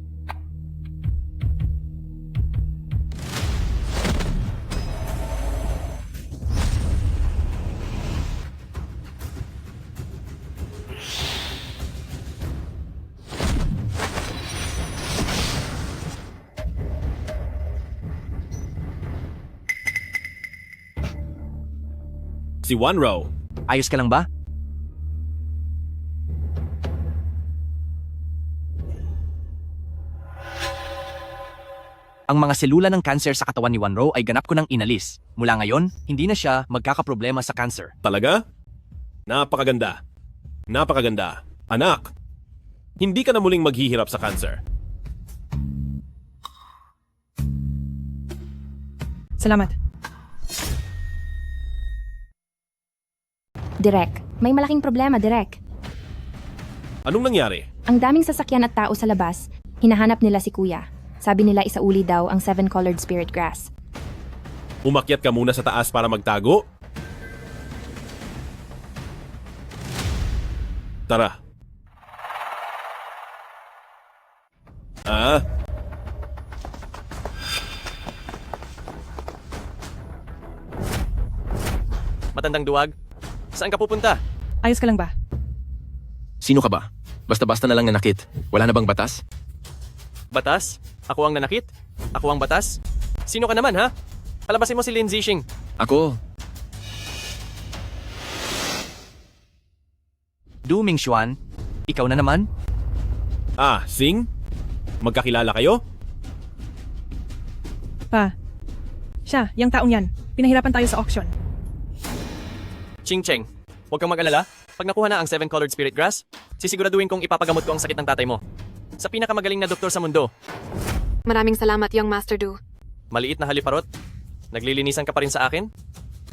Si Wanro. Ayos ka lang ba? Ang mga selula ng cancer sa katawan ni Wanro ay ganap ko nang inalis. Mula ngayon, hindi na siya magkakaproblema sa cancer. Talaga? Napakaganda. Napakaganda. Anak, hindi ka na muling maghihirap sa cancer. Salamat. Direk, may malaking problema, Direk. Anong nangyari? Ang daming sasakyan at tao sa labas, hinahanap nila si Kuya. Sabi nila isauli daw ang 7-colored spirit grass. Umakyat ka muna sa taas para magtago? Tara. Matandang duwag, saan ka pupunta? Ayos ka lang ba? Sino ka ba? Basta-basta na lang nanakit. Wala na bang batas? Batas? Ako ang nanakit? Ako ang batas? Sino ka naman, ha? Palabasin mo si Lin Zixing. Ako, Du Mingxuan, ikaw na naman? Sing? Magkakilala kayo? Pa. Siya, yung taong yan. Pinahirapan tayo sa auction. Ching Cheng, huwag kang mag-alala. Pag nakuha na ang 7-colored spirit grass, sisiguraduhin kong ipapagamot ko ang sakit ng tatay mo. Sa pinakamagaling na doktor sa mundo. Maraming salamat, young Master Du. Maliit na haliparot. Naglilinisan ka pa rin sa akin?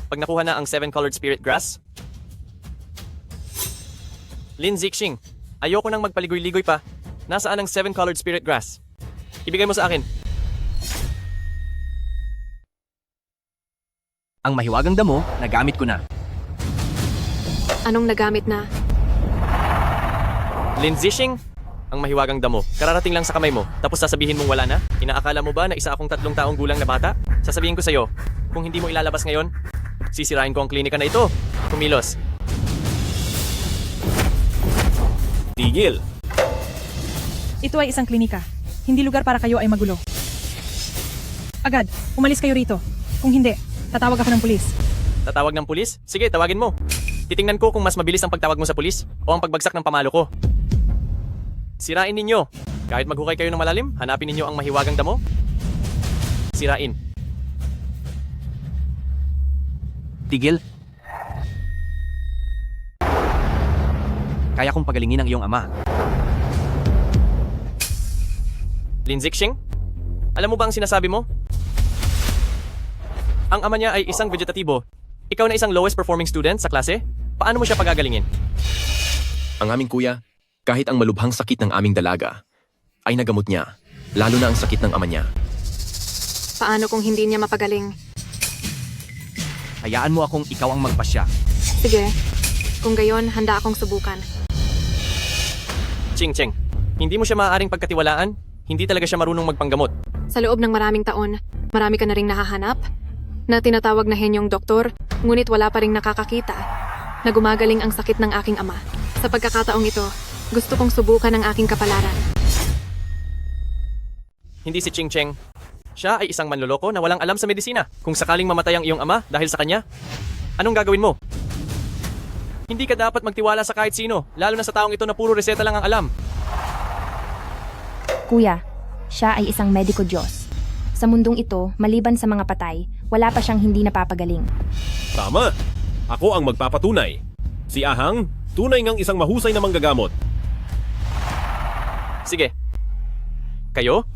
Pag nakuha na ang 7-colored spirit grass? Lin Zixing, ayoko nang magpaligoy-ligoy pa. Nasaan ang 7-colored spirit grass? Ibigay mo sa akin. Ang mahiwagang damo, nagamit ko na. Anong nagamit na? Lin Zixing, ang mahiwagang damo. Kararating lang sa kamay mo, tapos sasabihin mong wala na? Inaakala mo ba na isa akong 3 taong gulang na bata? Sasabihin ko sa'yo, kung hindi mo ilalabas ngayon, sisirain ko ang klinika na ito. Kumilos. Tigil. Ito ay isang klinika. Hindi lugar para kayo ay magulo. Agad, umalis kayo rito. Kung hindi, tatawag ako ng pulis. Tatawag ng pulis? Sige, tawagin mo. Titingnan ko kung mas mabilis ang pagtawag mo sa pulis o ang pagbagsak ng pamalo ko. Sirain ninyo. Kahit maghukay kayo ng malalim, hanapin ninyo ang mahiwagang damo. Sirain. Tigil. Kaya kong pagalingin ang iyong ama. Lin Zixing, alam mo ba ang sinasabi mo? Ang ama niya ay isang vegetatibo. Ikaw na isang lowest performing student sa klase? Paano mo siya pagagalingin? ang aming kuya, kahit ang malubhang sakit ng aming dalaga, ay nagamot niya, lalo na ang sakit ng ama niya. Paano kung hindi niya mapagaling? Hayaan mo akong ikaw ang magpasya. Sige, kung gayon, handa akong subukan. Ching Cheng, hindi mo siya maaaring pagkatiwalaan. Hindi talaga siya marunong magpanggamot. Sa loob ng maraming taon, marami ka na ring nahahanap na tinatawag na henyong doktor, ngunit wala pa ring nakakakita na gumagaling ang sakit ng aking ama. Sa pagkakataong ito, gusto kong subukan ang aking kapalaran. Hindi si Ching Cheng. Siya ay isang manloloko na walang alam sa medisina. Kung sakaling mamatay ang iyong ama dahil sa kanya, anong gagawin mo? Hindi ka dapat magtiwala sa kahit sino, lalo na sa taong ito na puro reseta lang ang alam. Kuya, siya ay isang mediko Diyos. Sa mundong ito, maliban sa mga patay, wala pa siyang hindi napapagaling. Tama! Ako ang magpapatunay. Si Ahang, tunay ngang isang mahusay na manggagamot. Sige. Kayo?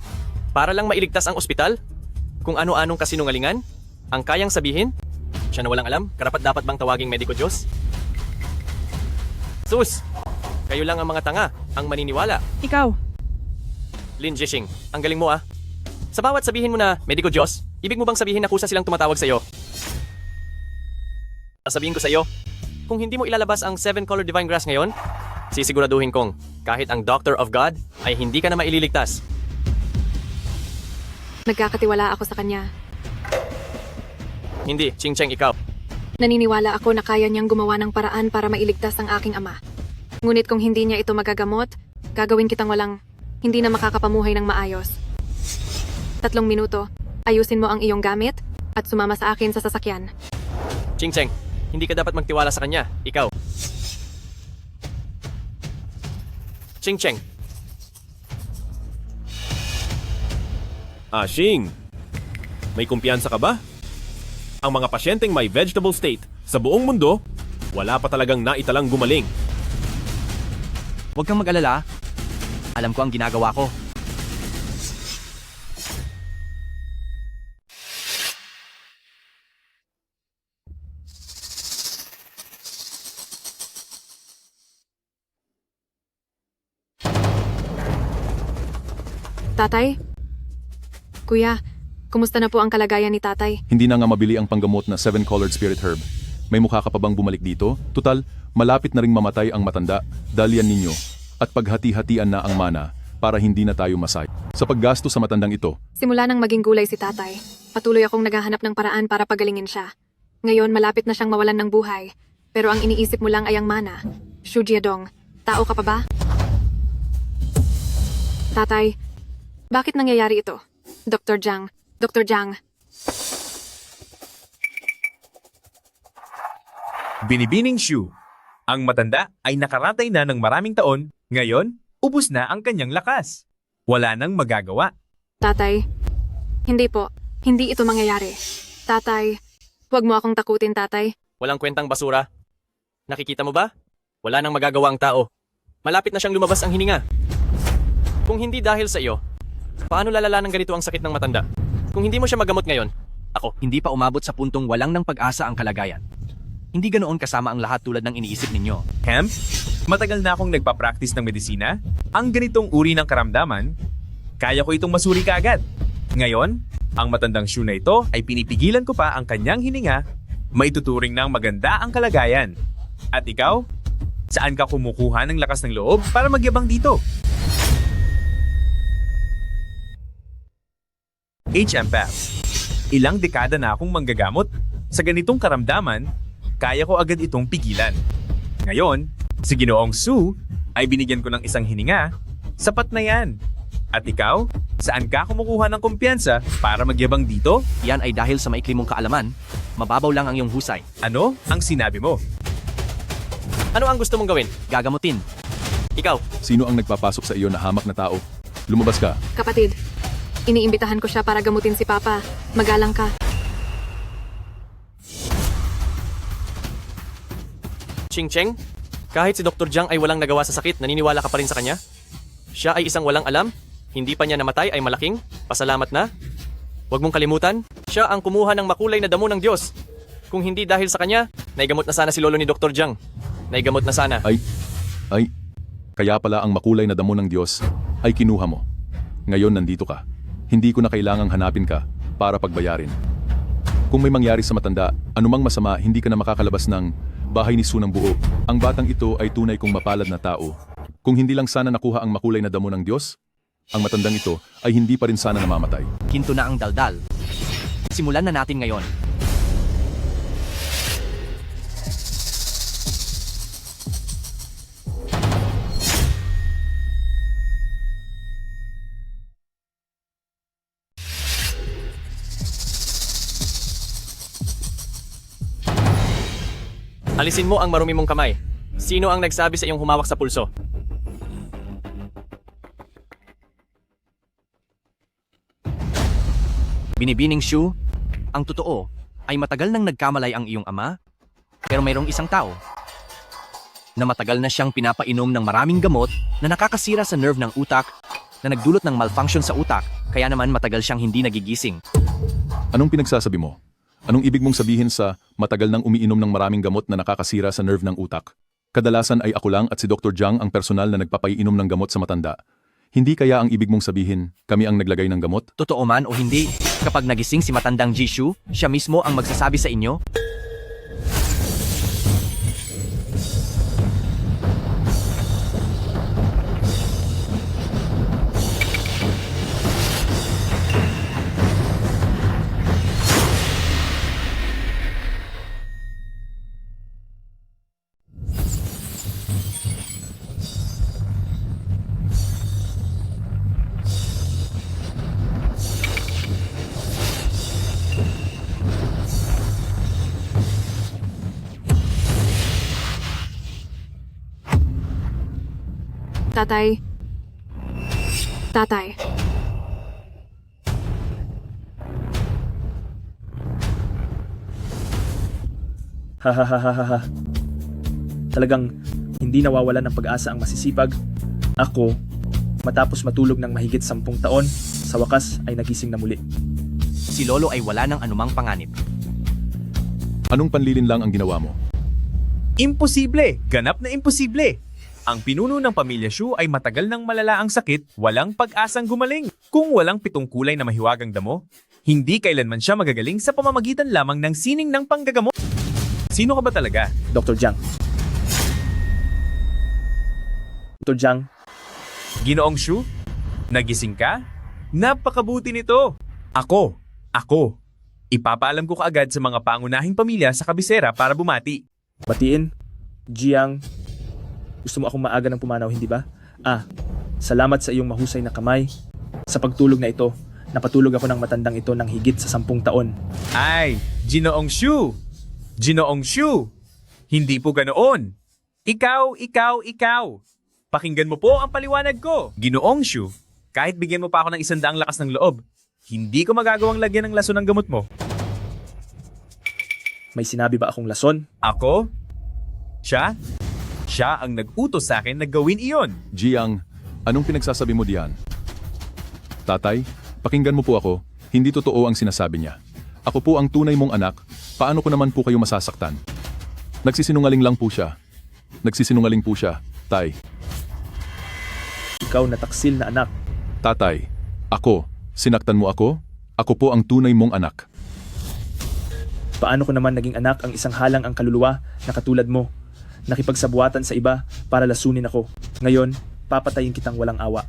Para lang mailigtas ang ospital? Kung ano-anong kasinungalingan? Ang kayang sabihin? Siya na walang alam, karapat dapat bang tawaging mediko Diyos? Sus! Kayo lang ang mga tanga, ang maniniwala. Ikaw! Lin Zixing, ang galing mo ah. Sa bawat sabihin mo na, mediko Diyos, ibig mo bang sabihin na kusa silang tumatawag sa'yo? Sabihin ko sa'yo, kung hindi mo ilalabas ang 7-color divine grass ngayon, sisiguraduhin kong kahit ang Doctor of God ay hindi ka na maililigtas. Nagkakatiwala ako sa kanya. Hindi, Ching Cheng, ikaw. Naniniwala ako na kaya niyang gumawa ng paraan para mailigtas ang aking ama. Ngunit kung hindi niya ito magagamot, gagawin kitang hindi na makakapamuhay ng maayos. 3 minuto, ayusin mo ang iyong gamit at sumama sa akin sa sasakyan. Ching Cheng, hindi ka dapat magtiwala sa kanya, ikaw. Ching Cheng. Shing, may kumpiyansa ka ba? Ang mga pasyenteng may vegetable state sa buong mundo, wala pa talagang naitalang gumaling. Huwag kang mag-alala. Alam ko ang ginagawa ko. Tatay? Kuya, kumusta na po ang kalagayan ni tatay? Hindi na nga mabili ang panggamot na 7-colored spirit herb. May mukha ka pa bang bumalik dito? Tutal, malapit na ring mamatay ang matanda. Dalian ninyo. At paghati-hatian na ang mana para hindi na tayo masay. Sa paggasto sa matandang ito, Simula nang maging gulay si tatay, patuloy akong naghahanap ng paraan para pagalingin siya. Ngayon, malapit na siyang mawalan ng buhay. Pero ang iniisip mo lang ay ang mana. Shu Jiadong, tao ka pa ba? Tatay, bakit nangyayari ito? Dr. Jiang, Dr. Jiang. Binibining Shu. Ang matanda ay nakaratay na ng maraming taon, ngayon, ubos na ang kanyang lakas. Wala nang magagawa. Tatay, hindi po. Hindi ito mangyayari. Tatay, huwag mo akong takutin, tatay. Walang kwentang basura. Nakikita mo ba? Wala nang magagawa ang tao. Malapit na siyang lumabas ang hininga. Kung hindi dahil sa iyo, paano lalala ng ganito ang sakit ng matanda? Kung hindi mo siya magamot ngayon, ako, Hindi pa umabot sa puntong walang ng pag-asa ang kalagayan. Hindi ganoon kasama ang lahat tulad ng iniisip ninyo. Hemp, matagal na akong nagpa-practice ng medisina. Ang ganitong uri ng karamdaman, kaya ko itong masuri kaagad. Ngayon, ang matandang Shu na ito ay pinipigilan ko pa ang kanyang hininga, maituturing ng maganda ang kalagayan. At ikaw, saan ka kumukuha ng lakas ng loob para magyabang dito? HMPAP. Ilang dekada na akong manggagamot. Sa ganitong karamdaman, kaya ko agad itong pigilan. Ngayon, si Ginoong Su ay binigyan ko ng isang hininga. Sapat na yan. At ikaw, saan ka kumukuha ng kumpiyansa para magyabang dito? Yan ay dahil sa maikli mong kaalaman, mababaw lang ang iyong husay. Ano ang sinabi mo? ano ang gusto mong gawin? Gagamutin. Ikaw, sino ang nagpapasok sa iyo na hamak na tao? Lumabas ka. Kapatid, iniimbitahan ko siya para gamutin si Papa. Magalang ka. Ching Cheng? Kahit si Dr. Jiang ay walang nagawa sa sakit, naniniwala ka pa rin sa kanya? Siya ay isang walang alam? Hindi pa niya namatay ay malaking? Pasalamat na? Huwag mong kalimutan, siya ang kumuha ng makulay na damo ng Diyos. Kung hindi dahil sa kanya, naigamot na sana si lolo ni Dr. Jiang. Naigamot na sana. Kaya pala ang makulay na damo ng Diyos ay kinuha mo. Ngayon nandito ka. Hindi ko na kailangang hanapin ka para pagbayarin. Kung may mangyari sa matanda, anumang masama, hindi ka na makakalabas ng bahay ni Su ng buo. Ang batang ito ay tunay kong mapalad na tao. Kung hindi lang sana nakuha ang makulay na damo ng Diyos, ang matandang ito ay hindi pa rin sana namamatay. Hinto na ang daldal. Simulan na natin ngayon. Alisin mo ang marumi mong kamay. Sino ang nagsabi sa iyong humawak sa pulso? Binibining Shu, ang totoo ay matagal nang nagkamalay ang iyong ama, pero mayroong isang tao na matagal na siyang pinapainom ng maraming gamot na nakakasira sa nerve ng utak na nagdulot ng malfunction sa utak, kaya naman matagal siyang hindi nagigising. Anong pinagsasabi mo? Anong ibig mong sabihin sa matagal nang umiinom ng maraming gamot na nakakasira sa nerve ng utak? Kadalasan ay ako lang at si Dr. Jiang ang personal na nagpapainom ng gamot sa matanda. Hindi kaya ang ibig mong sabihin, kami ang naglagay ng gamot? Totoo man o hindi, kapag nagising si matandang Jishu, siya mismo ang magsasabi sa inyo. Tatay. Tatay. Hahaha. Talagang hindi nawawalan ng pag-asa ang masisipag. Ako, matapos matulog ng mahigit 10 taon, sa wakas ay nagising na muli. Si Lolo ay wala ng anumang panganib. Anong panlilin lang ang ginawa mo? Imposible! Ganap na imposible! Ang pinuno ng pamilya Shu ay matagal ng malala ang sakit, walang pag-asang gumaling. Kung walang pitong kulay na mahiwagang damo, hindi kailanman siya magagaling sa pamamagitan lamang ng sining ng panggagamot. Sino ka ba talaga? Dr. Jiang. Dr. Jiang. Ginoong Shu? Nagising ka? Napakabuti nito. Ako. Ipapaalam ko kaagad sa mga pangunahing pamilya sa kabisera para bumati. Batiin. Jiang. Gusto mo akong maaga ng pumanaw, hindi ba? Salamat sa iyong mahusay na kamay. Sa pagtulog na ito, napatulog ako ng matandang ito ng higit sa 10 taon. Ay, Ginoong Shu! Ginoong Shu! Hindi po ganoon. Ikaw. Pakinggan mo po ang paliwanag ko. Ginoong Shu, kahit bigyan mo pa ako ng 100 lakas ng loob, hindi ko magagawang lagyan ng lason ng gamot mo. May sinabi ba akong lason? Ako? Siya ang nag-utos sa akin na gawin iyon. Jiang, anong pinagsasabi mo diyan? Tatay, pakinggan mo po ako. Hindi totoo ang sinasabi niya. Ako po ang tunay mong anak. Paano ko naman po kayo masasaktan? Nagsisinungaling lang po siya. Tay. Ikaw na taksil na anak. Tatay, ako. Sinaktan mo ako? Ako po ang tunay mong anak. Paano ko naman naging anak ang isang halang ang kaluluwa na katulad mo? Nakipagsabuatan sa iba para lasunin ako. Ngayon, papatayin kitang walang awa.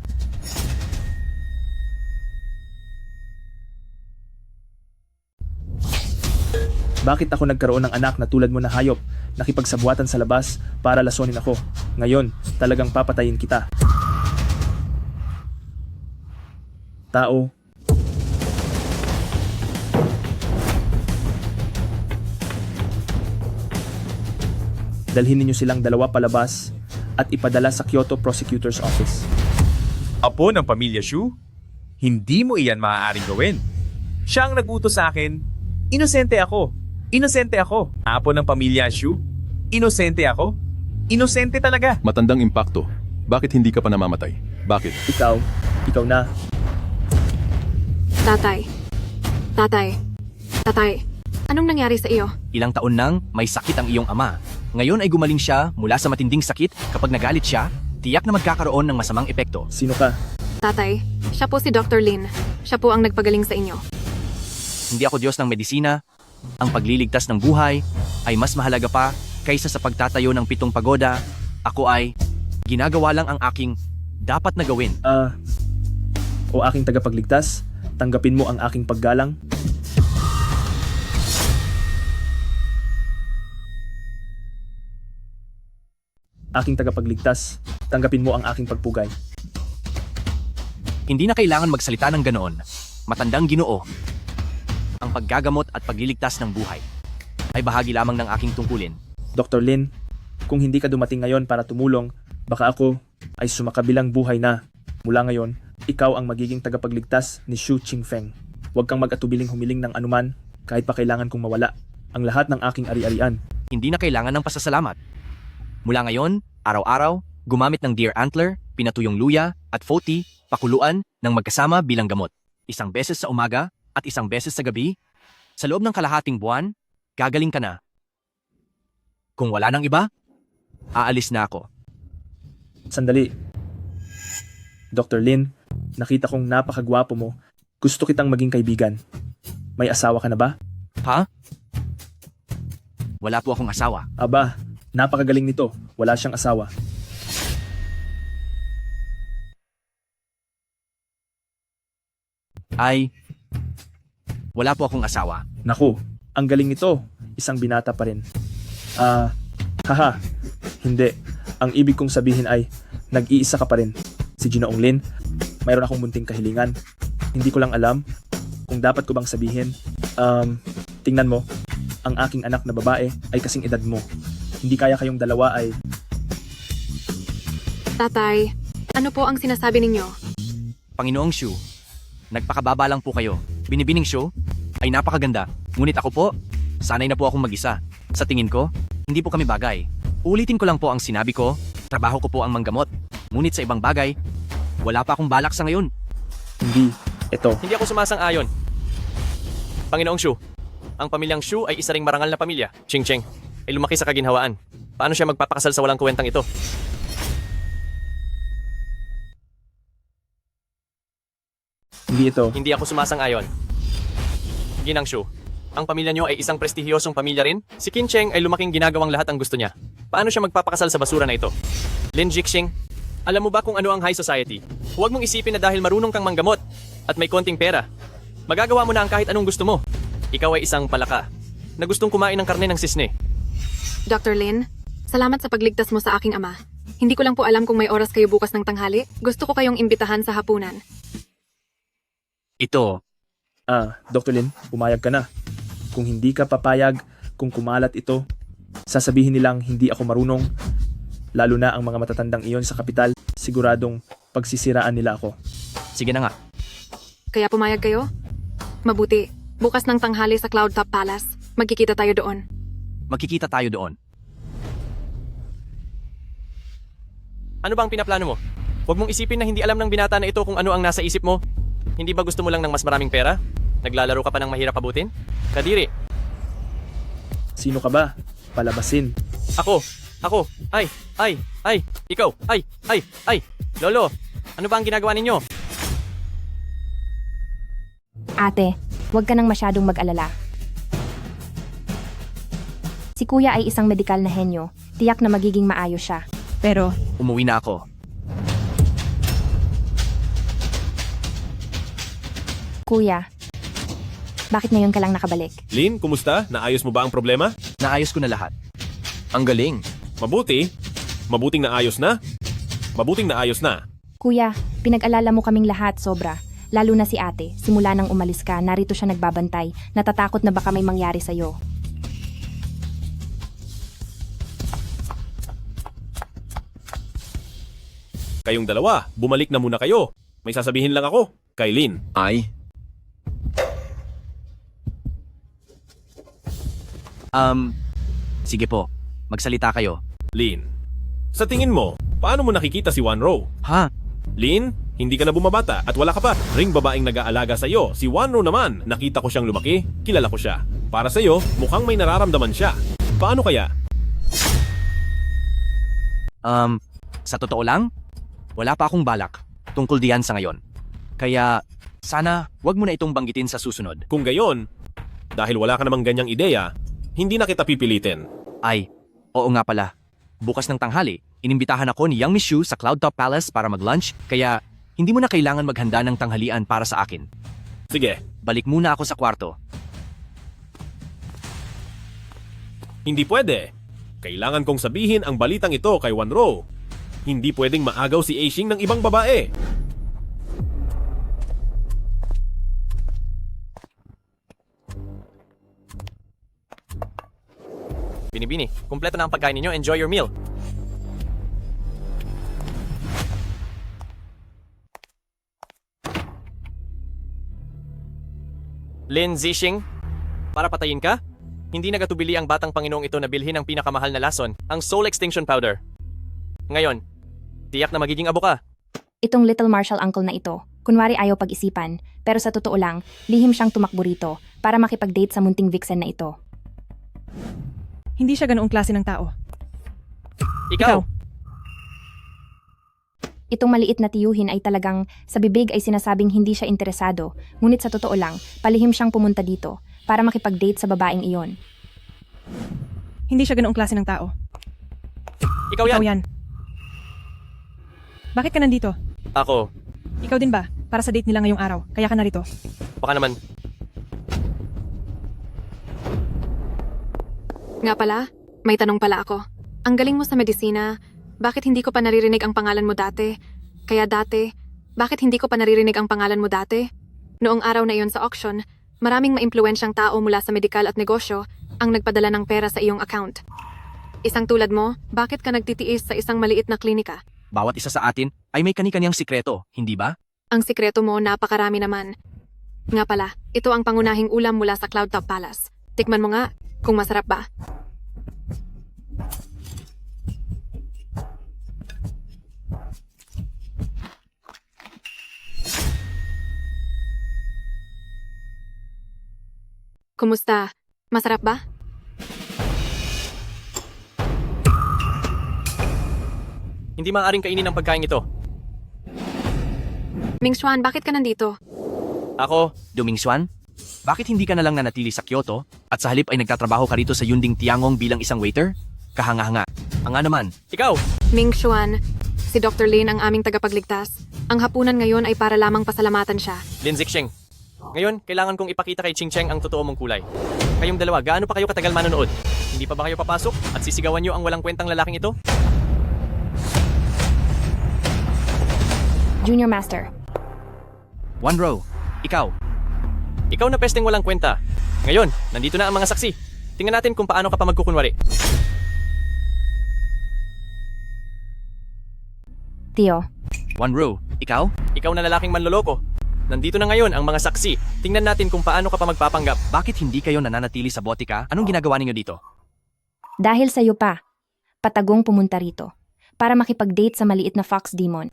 Bakit ako nagkaroon ng anak na tulad mo na hayop? Nakipagsabuatan sa labas para lasunin ako. Ngayon, talagang papatayin kita. Tao. Dalhin ninyo silang dalawa palabas at ipadala sa Kyoto Prosecutor's Office. Apo ng pamilya Shu? Hindi mo iyan maaaring gawin. Siya ang nag-utos sa akin. Inosente ako. Apo ng pamilya Shu? Inosente ako. Inosente talaga. Matandang impakto. Bakit hindi ka pa namamatay? Bakit? Ikaw na. Tatay. Anong nangyari sa iyo? Ilang taon nang may sakit ang iyong ama. Ngayon ay gumaling siya mula sa matinding sakit. Kapag nagalit siya, tiyak na magkakaroon ng masamang epekto. Sino ka? Tatay, siya po si Dr. Lin. Siya po ang nagpagaling sa inyo. Hindi ako Diyos ng medisina. Ang pagliligtas ng buhay ay mas mahalaga pa kaysa sa pagtatayo ng 7 pagoda. Ako ay ginagawa lang ang aking dapat na gawin. O aking tagapagligtas, tanggapin mo ang aking paggalang. Aking tagapagligtas, tanggapin mo ang aking pagpugay. Hindi na kailangan magsalita ng ganoon. Matandang Ginoo. Ang paggagamot at pagliligtas ng buhay ay bahagi lamang ng aking tungkulin. Dr. Lin, kung hindi ka dumating ngayon para tumulong, baka ako ay sumakabilang buhay na. Mula ngayon, ikaw ang magiging tagapagligtas ni Shu Qingfeng. Huwag kang mag-atubiling humiling ng anuman kahit pa kailangan kong mawala ang lahat ng aking ari-arian. Hindi na kailangan ng pasasalamat. Mula ngayon, araw-araw, gumamit ng deer antler, pinatuyong luya, at foti, pakuluan ng magkasama bilang gamot. 1 beses sa umaga at 1 beses sa gabi. Sa loob ng kalahating buwan, gagaling ka na. Kung wala nang iba, aalis na ako. Sandali. Dr. Lin, nakita kong napakagwapo mo. Gusto kitang maging kaibigan. May asawa ka na ba? Ha? Wala po akong asawa. Aba, napakagaling nito. Wala siyang asawa. Wala po akong asawa. Naku, ang galing nito. Isang binata pa rin. Haha. Hindi. Ang ibig kong sabihin ay, nag-iisa ka pa rin. Si Ginoong Lin, mayroon akong munting kahilingan. Hindi ko lang alam kung dapat ko bang sabihin. Tingnan mo, ang aking anak na babae ay kasing edad mo. Hindi kaya kayong dalawa ay... Tatay, ano po ang sinasabi ninyo? Panginoong Shu, nagpakababa lang po kayo. Binibining Shu ay napakaganda. Ngunit ako po, sanay na po akong mag-isa. Sa tingin ko, hindi po kami bagay. Ulitin ko lang po ang sinabi ko, trabaho ko po ang manggamot. Ngunit sa ibang bagay, wala pa akong balak sa ngayon. Hindi, ito. Hindi ako sumasang-ayon. Panginoong Shu, ang pamilyang Shu ay isa ring marangal na pamilya. Ching Cheng ay lumaki sa kaginhawaan. Paano siya magpapakasal sa walang kwentang ito? Hindi ito. Hindi ako sumasang-ayon. Ginang Shu, ang pamilya niyo ay isang prestihiyosong pamilya rin? Si Qin Cheng ay lumaking ginagawang lahat ang gusto niya. Paano siya magpapakasal sa basura na ito? Lin Jixing, alam mo ba kung ano ang high society? Huwag mong isipin na dahil marunong kang manggamot at may konting pera, magagawa mo na ang kahit anong gusto mo. Ikaw ay isang palaka na gustong kumain ng karne ng sisne. Dr. Lin, salamat sa pagligtas mo sa aking ama. Hindi ko lang po alam kung may oras kayo bukas ng tanghali. Gusto ko kayong imbitahan sa hapunan. Ito, Dr. Lin, pumayag ka na. Kung hindi ka papayag, kung kumalat ito, sasabihin nilang hindi ako marunong, lalo na ang mga matatandang iyon sa kapital, siguradong pagsisiraan nila ako. sige na nga. Kaya pumayag kayo? Mabuti. Bukas ng tanghali sa Cloudtop Palace. Magkikita tayo doon. Magkikita tayo doon. Ano ba ang pinaplano mo? Huwag mong isipin na hindi alam ng binata na ito kung ano ang nasa isip mo. Hindi ba gusto mo lang ng mas maraming pera? Naglalaro ka pa ng mahirap abutin? Kadiri. Sino ka ba? Palabasin. Ako. Ikaw. Lolo, ano ba ang ginagawa ninyo? Ate, huwag ka nang masyadong mag-alala. Si kuya ay isang medikal na henyo. Tiyak na magiging maayos siya. Pero, Umuwi na ako. Kuya, bakit ngayon ka lang nakabalik? Lin, kumusta? Naayos mo ba ang problema? Naayos ko na lahat. Ang galing. Mabuti. Mabuting naayos na. Mabuting naayos na. Kuya, pinag-alala mo kaming lahat sobra. Lalo na si ate, simula nang umalis ka, narito siya nagbabantay. Natatakot na baka may mangyari sa'yo. Kayong dalawa, bumalik na muna kayo. May sasabihin lang ako. Kay Lin. Sige po. Magsalita kayo. Lin, sa tingin mo, paano mo nakikita si Wanro? Ha? Lin, hindi ka na bumabata at wala ka pa. Ring babaeng nag-aalaga sa'yo. Si Wanro naman, nakita ko siyang lumaki, kilala ko siya. Para sa'yo, mukhang may nararamdaman siya. Paano kaya? Sa totoo lang, wala pa akong balak tungkol diyan sa ngayon. Kaya, sana wag mo na itong banggitin sa susunod. Kung gayon, dahil wala ka namang ganyang ideya, hindi na kita pipilitin. Ay, oo nga pala. Bukas ng tanghali, inimbitahan ako ni Young Miss Shu sa Cloudtop Palace para mag-lunch, kaya hindi mo na kailangan maghanda ng tanghalian para sa akin. Sige. Balik muna ako sa kwarto. Hindi pwede. Kailangan kong sabihin ang balitang ito kay Wanro. Hindi pwedeng maagaw si Aishing ng ibang babae. Binibini, kumpleto na ang pagkain ninyo. Enjoy your meal. Lin Zixing, para patayin ka? Hindi nagatubili ang batang Panginoong ito na bilhin ang pinakamahal na lason, ang Soul Extinction Powder. Ngayon, tiyak na magiging abo ka. Itong little martial uncle na ito, kunwari ayaw pag-isipan, pero sa totoo lang, lihim siyang tumakbo rito para makipag-date sa munting vixen na ito. Hindi siya ganoong klase ng tao. Ikaw! Itong maliit na tiyuhin ay talagang sa bibig ay sinasabing hindi siya interesado, ngunit sa totoo lang, palihim siyang pumunta dito para makipag-date sa babaeng iyon. Hindi siya ganoong klase ng tao. Ikaw yan! Bakit ka nandito? Ako, Ikaw din ba? Para sa date nila ngayong araw, kaya ka narito. baka naman. Nga pala, may tanong pala ako. Ang galing mo sa medisina, bakit hindi ko pa naririnig ang pangalan mo dati? Kaya dati, bakit hindi ko pa naririnig ang pangalan mo dati? Noong araw na iyon sa auction, maraming maimpluwensyang tao mula sa medikal at negosyo ang nagpadala ng pera sa iyong account. Isang tulad mo, bakit ka nagtitiis sa isang maliit na klinika? Bawat isa sa atin ay may kani-kanyang sikreto, hindi ba? Ang sikreto mo napakarami naman. Nga pala, ito ang pangunahing ulam mula sa Cloudtop Palace. Tikman mo nga, kung masarap ba. Kumusta? Masarap ba? Hindi maaaring kainin ang pagkain ito. Ming Xuan, bakit ka nandito? Ako, Dumingsuan? Bakit hindi ka na lang nanatili sa Kyoto at sa halip ay nagtatrabaho ka rito sa Yunding Tiangong bilang isang waiter? Kahanga-hanga. Ang nga naman, ikaw! Ming Xuan, si Dr. Lin ang aming tagapagligtas. Ang hapunan ngayon ay para lamang pasalamatan siya. Lin Zixing. Ngayon, kailangan kong ipakita kay Ching Cheng ang totoo mong kulay. Kayong dalawa, gaano pa kayo katagal manonood? Hindi pa ba kayo papasok at sisigawan niyo ang walang kwentang lalaking ito? Junior Master. One row. Ikaw. Ikaw na pesteng walang kwenta. Ngayon, nandito na ang mga saksi. Tingnan natin kung paano ka pa magkukunwari. Tio. One row. Ikaw? Ikaw na lalaking manloloko. Nandito na ngayon ang mga saksi. Tingnan natin kung paano ka pa magpapanggap. Bakit hindi kayo nananatili sa botika? Anong ginagawa ninyo dito? Dahil sa'yo pa, patagong pumunta rito para makipag-date sa maliit na fox demon.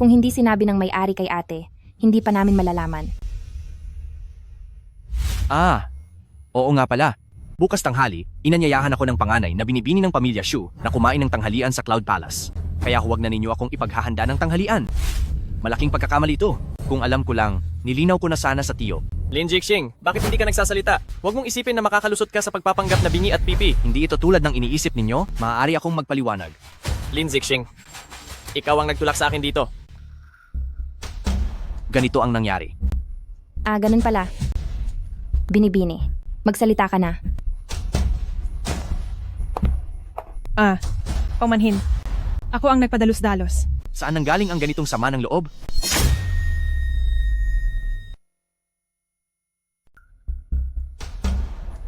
Kung hindi sinabi ng may-ari kay ate, hindi pa namin malalaman. Ah, oo nga pala. Bukas tanghali, inanyayahan ako ng panganay na binibini ng pamilya Shu na kumain ng tanghalian sa Cloud Palace. Kaya huwag na ninyo akong ipaghahanda ng tanghalian. Malaking pagkakamali ito. Kung alam ko lang, nilinaw ko na sana sa tiyo. Lin Jixing, bakit hindi ka nagsasalita? Huwag mong isipin na makakalusot ka sa pagpapanggap na bingi at pipi. Hindi ito tulad ng iniisip ninyo, maaari akong magpaliwanag. Lin Jixing, ikaw ang nagtulak sa akin dito. Ganito ang nangyari. Ah, ganun pala. Binibini. Magsalita ka na. Ah, paumanhin. Ako ang nagpadalos-dalos. Saan nanggaling ang ganitong sama ng loob?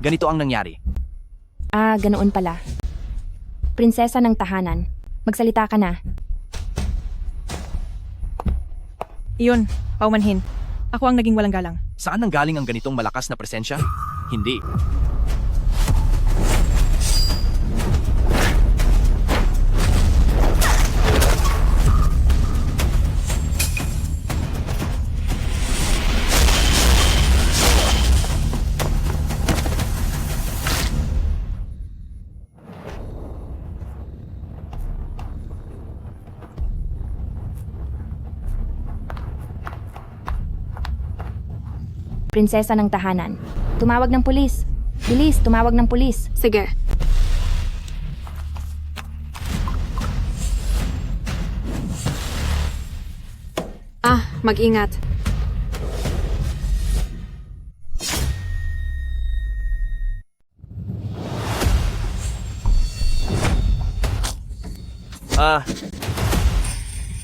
Ganito ang nangyari. Ah, ganoon pala. Prinsesa ng tahanan. Magsalita ka na. Iyon, paumanhin. Ako ang naging walang galang. Saan nanggaling ang ganitong malakas na presensya? Hindi. Prinsesa ng tahanan. Tumawag ng pulis. Bilis, tumawag ng pulis. Sige. Ah, mag-ingat.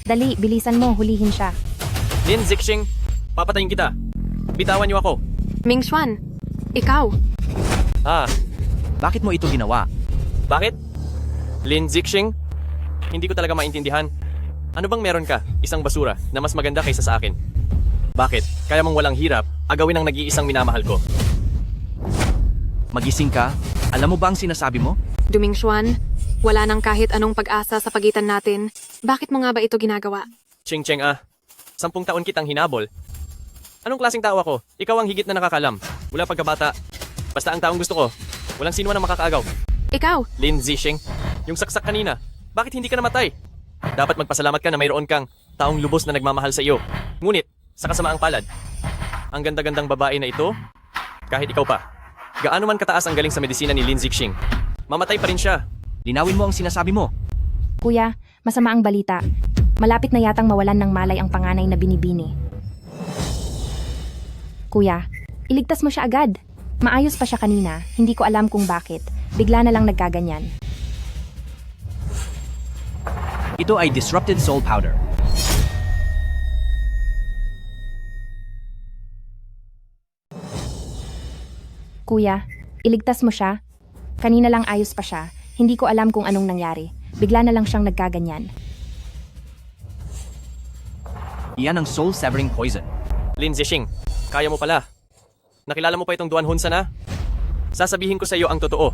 Dali, bilisan mo, hulihin siya. Lin Zixing, papatayin kita. Bitawan niyo ako. Ming Xuan, ikaw. Bakit mo ito ginawa? Bakit? Lin Zixing, hindi ko talaga maintindihan. Ano bang meron ka? Isang basura na mas maganda kaysa sa akin. Bakit? Kaya mong walang hirap, agawin ang nag-iisang minamahal ko. Magising ka? Alam mo ba ang sinasabi mo? Duming Xuan, wala nang kahit anong pag-asa sa pagitan natin. Bakit mo nga ba ito ginagawa? Ching Cheng 10 taon kitang hinabol. Anong klaseng tao ako? Ikaw ang higit na nakakalam. Mula pagkabata. Basta ang taong gusto ko. Walang sino man ang makakaagaw. Ikaw! Lin Zixing, yung saksak kanina. Bakit hindi ka namatay? Dapat magpasalamat ka na mayroon kang taong lubos na nagmamahal sa iyo. Ngunit, sa kasamaang palad, ang ganda-gandang babae na ito, kahit ikaw pa, gaano man kataas ang galing sa medisina ni Lin Zixing, mamatay pa rin siya. Linawin mo ang sinasabi mo. Kuya, masama ang balita. Malapit na yatang mawalan ng malay ang panganay na binibini. Kuya, iligtas mo siya agad. Maayos pa siya kanina, hindi ko alam kung bakit. Bigla na lang nagkaganyan. Ito ay Disrupted Soul Powder. Kuya, iligtas mo siya. Kanina lang ayos pa siya. Hindi ko alam kung anong nangyari. Bigla na lang siyang nagkaganyan. Iyan ang soul-severing poison. Lin Zixing, kaya mo pala. Nakilala mo pa itong Duan Hunsan na? Sasabihin ko sa iyo ang totoo.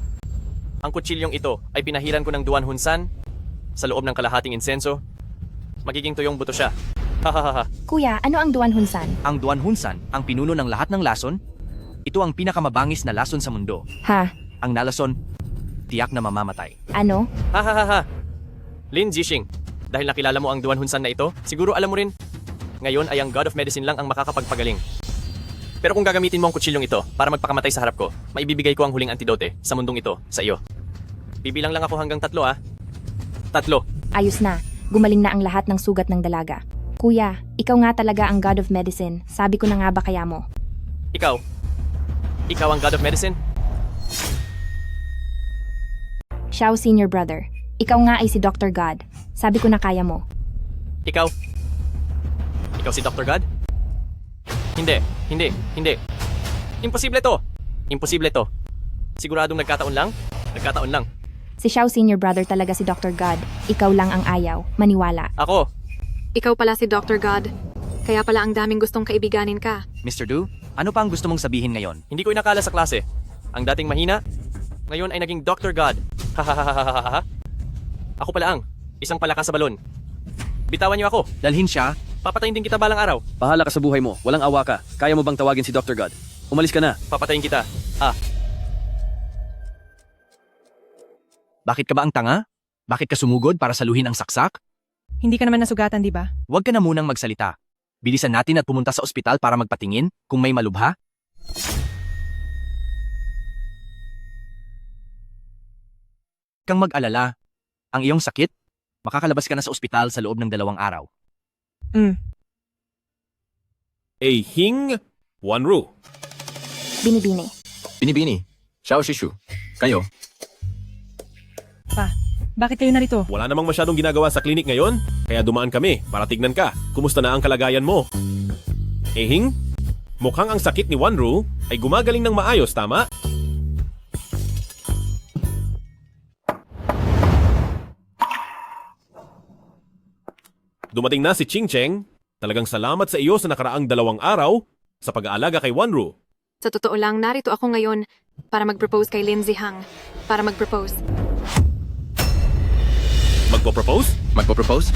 Ang kutsilyong ito ay pinahiran ko ng Duan Hunsan sa loob ng kalahating insenso. Magiging tuyong buto siya. Hahaha. Kuya, ano ang Duan Hunsan? Ang Duan Hunsan, ang pinuno ng lahat ng lason. Ito ang pinakamabangis na lason sa mundo. Ha? Ang nalason, tiyak na mamamatay. Ano? Hahaha. Lin Zixing, dahil nakilala mo ang Duan Hunsan na ito, siguro alam mo rin, ngayon ay ang God of Medicine lang ang makakapagpagaling. Pero kung gagamitin mo ang kutsilyong ito para magpakamatay sa harap ko, maibibigay ko ang huling antidote sa mundong ito sa iyo. Bibilang lang ako hanggang 3 ah. 3. Ayos na. Gumaling na ang lahat ng sugat ng dalaga. Kuya, ikaw nga talaga ang God of Medicine. Sabi ko na nga ba kaya mo? Ikaw ang God of Medicine? Xiao Senior Brother, ikaw nga ay si Dr. God. Sabi ko na kaya mo. Ikaw si Dr. God? Hindi. Imposible to. Siguradong nagkataon lang? Si Xiao Senior Brother talaga si Dr. God. Ikaw lang ang ayaw. Maniwala. Ako. Ikaw pala si Dr. God. Kaya pala ang daming gustong kaibiganin ka. Mr. Du, ano pa ang gusto mong sabihin ngayon? Hindi ko inakala sa klase. Ang dating mahina, ngayon ay naging Dr. God. Hahaha. Ako pala ang isang palakas sa balon. Bitawan niyo ako. Dalhin siya. Papatayin din kita balang araw. Bahala ka sa buhay mo. Walang awa ka. Kaya mo bang tawagin si Dr. God? Umalis ka na. Papatayin kita. Bakit ka ba ang tanga? Bakit ka sumugod para saluhin ang saksak? Hindi ka naman nasugatan, di ba? Huwag ka na munang magsalita. Bilisan natin at pumunta sa ospital para magpatingin kung may malubha. Kang mag-alala. Ang iyong sakit, makakalabas ka na sa ospital sa loob ng 2 araw. Hing Wanru. Binibini. Binibini. Xiao Shishu. Kayo? Pa, bakit kayo narito? Wala namang masyadong ginagawa sa klinik ngayon, kaya dumaan kami para tignan ka. Kumusta na ang kalagayan mo? Hing? Mukhang ang sakit ni Wanru ay gumagaling ng maayos, tama? Dumating na si Ching Cheng. Talagang salamat sa iyo sa nakaraang 2 araw sa pag-aalaga kay Wanru. Sa totoo lang, narito ako ngayon para mag-propose kay Lindsay Hang. Magpo-propose? Magpo-propose?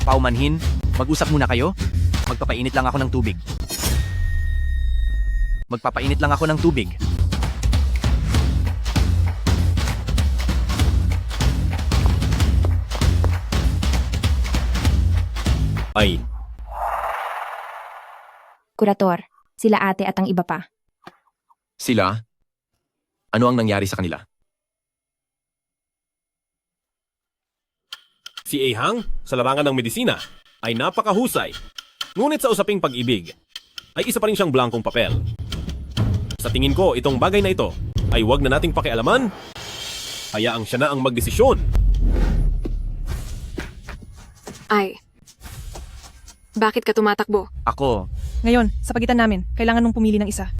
Paumanhin, mag-usap muna kayo. Magpapainit lang ako ng tubig. Ay. Kurator, sila ate at ang iba pa. Sila? Ano ang nangyari sa kanila? Si Hang, sa larangan ng medisina, ay napakahusay. Ngunit sa usaping pag-ibig, ay isa pa rin siyang blankong papel. Sa tingin ko, itong bagay na ito ay wag na nating pakialaman. Hayaang siya na ang magdesisyon. Bakit ka tumatakbo? Ako. Ngayon, sa pagitan namin, kailangan mong pumili ng isa.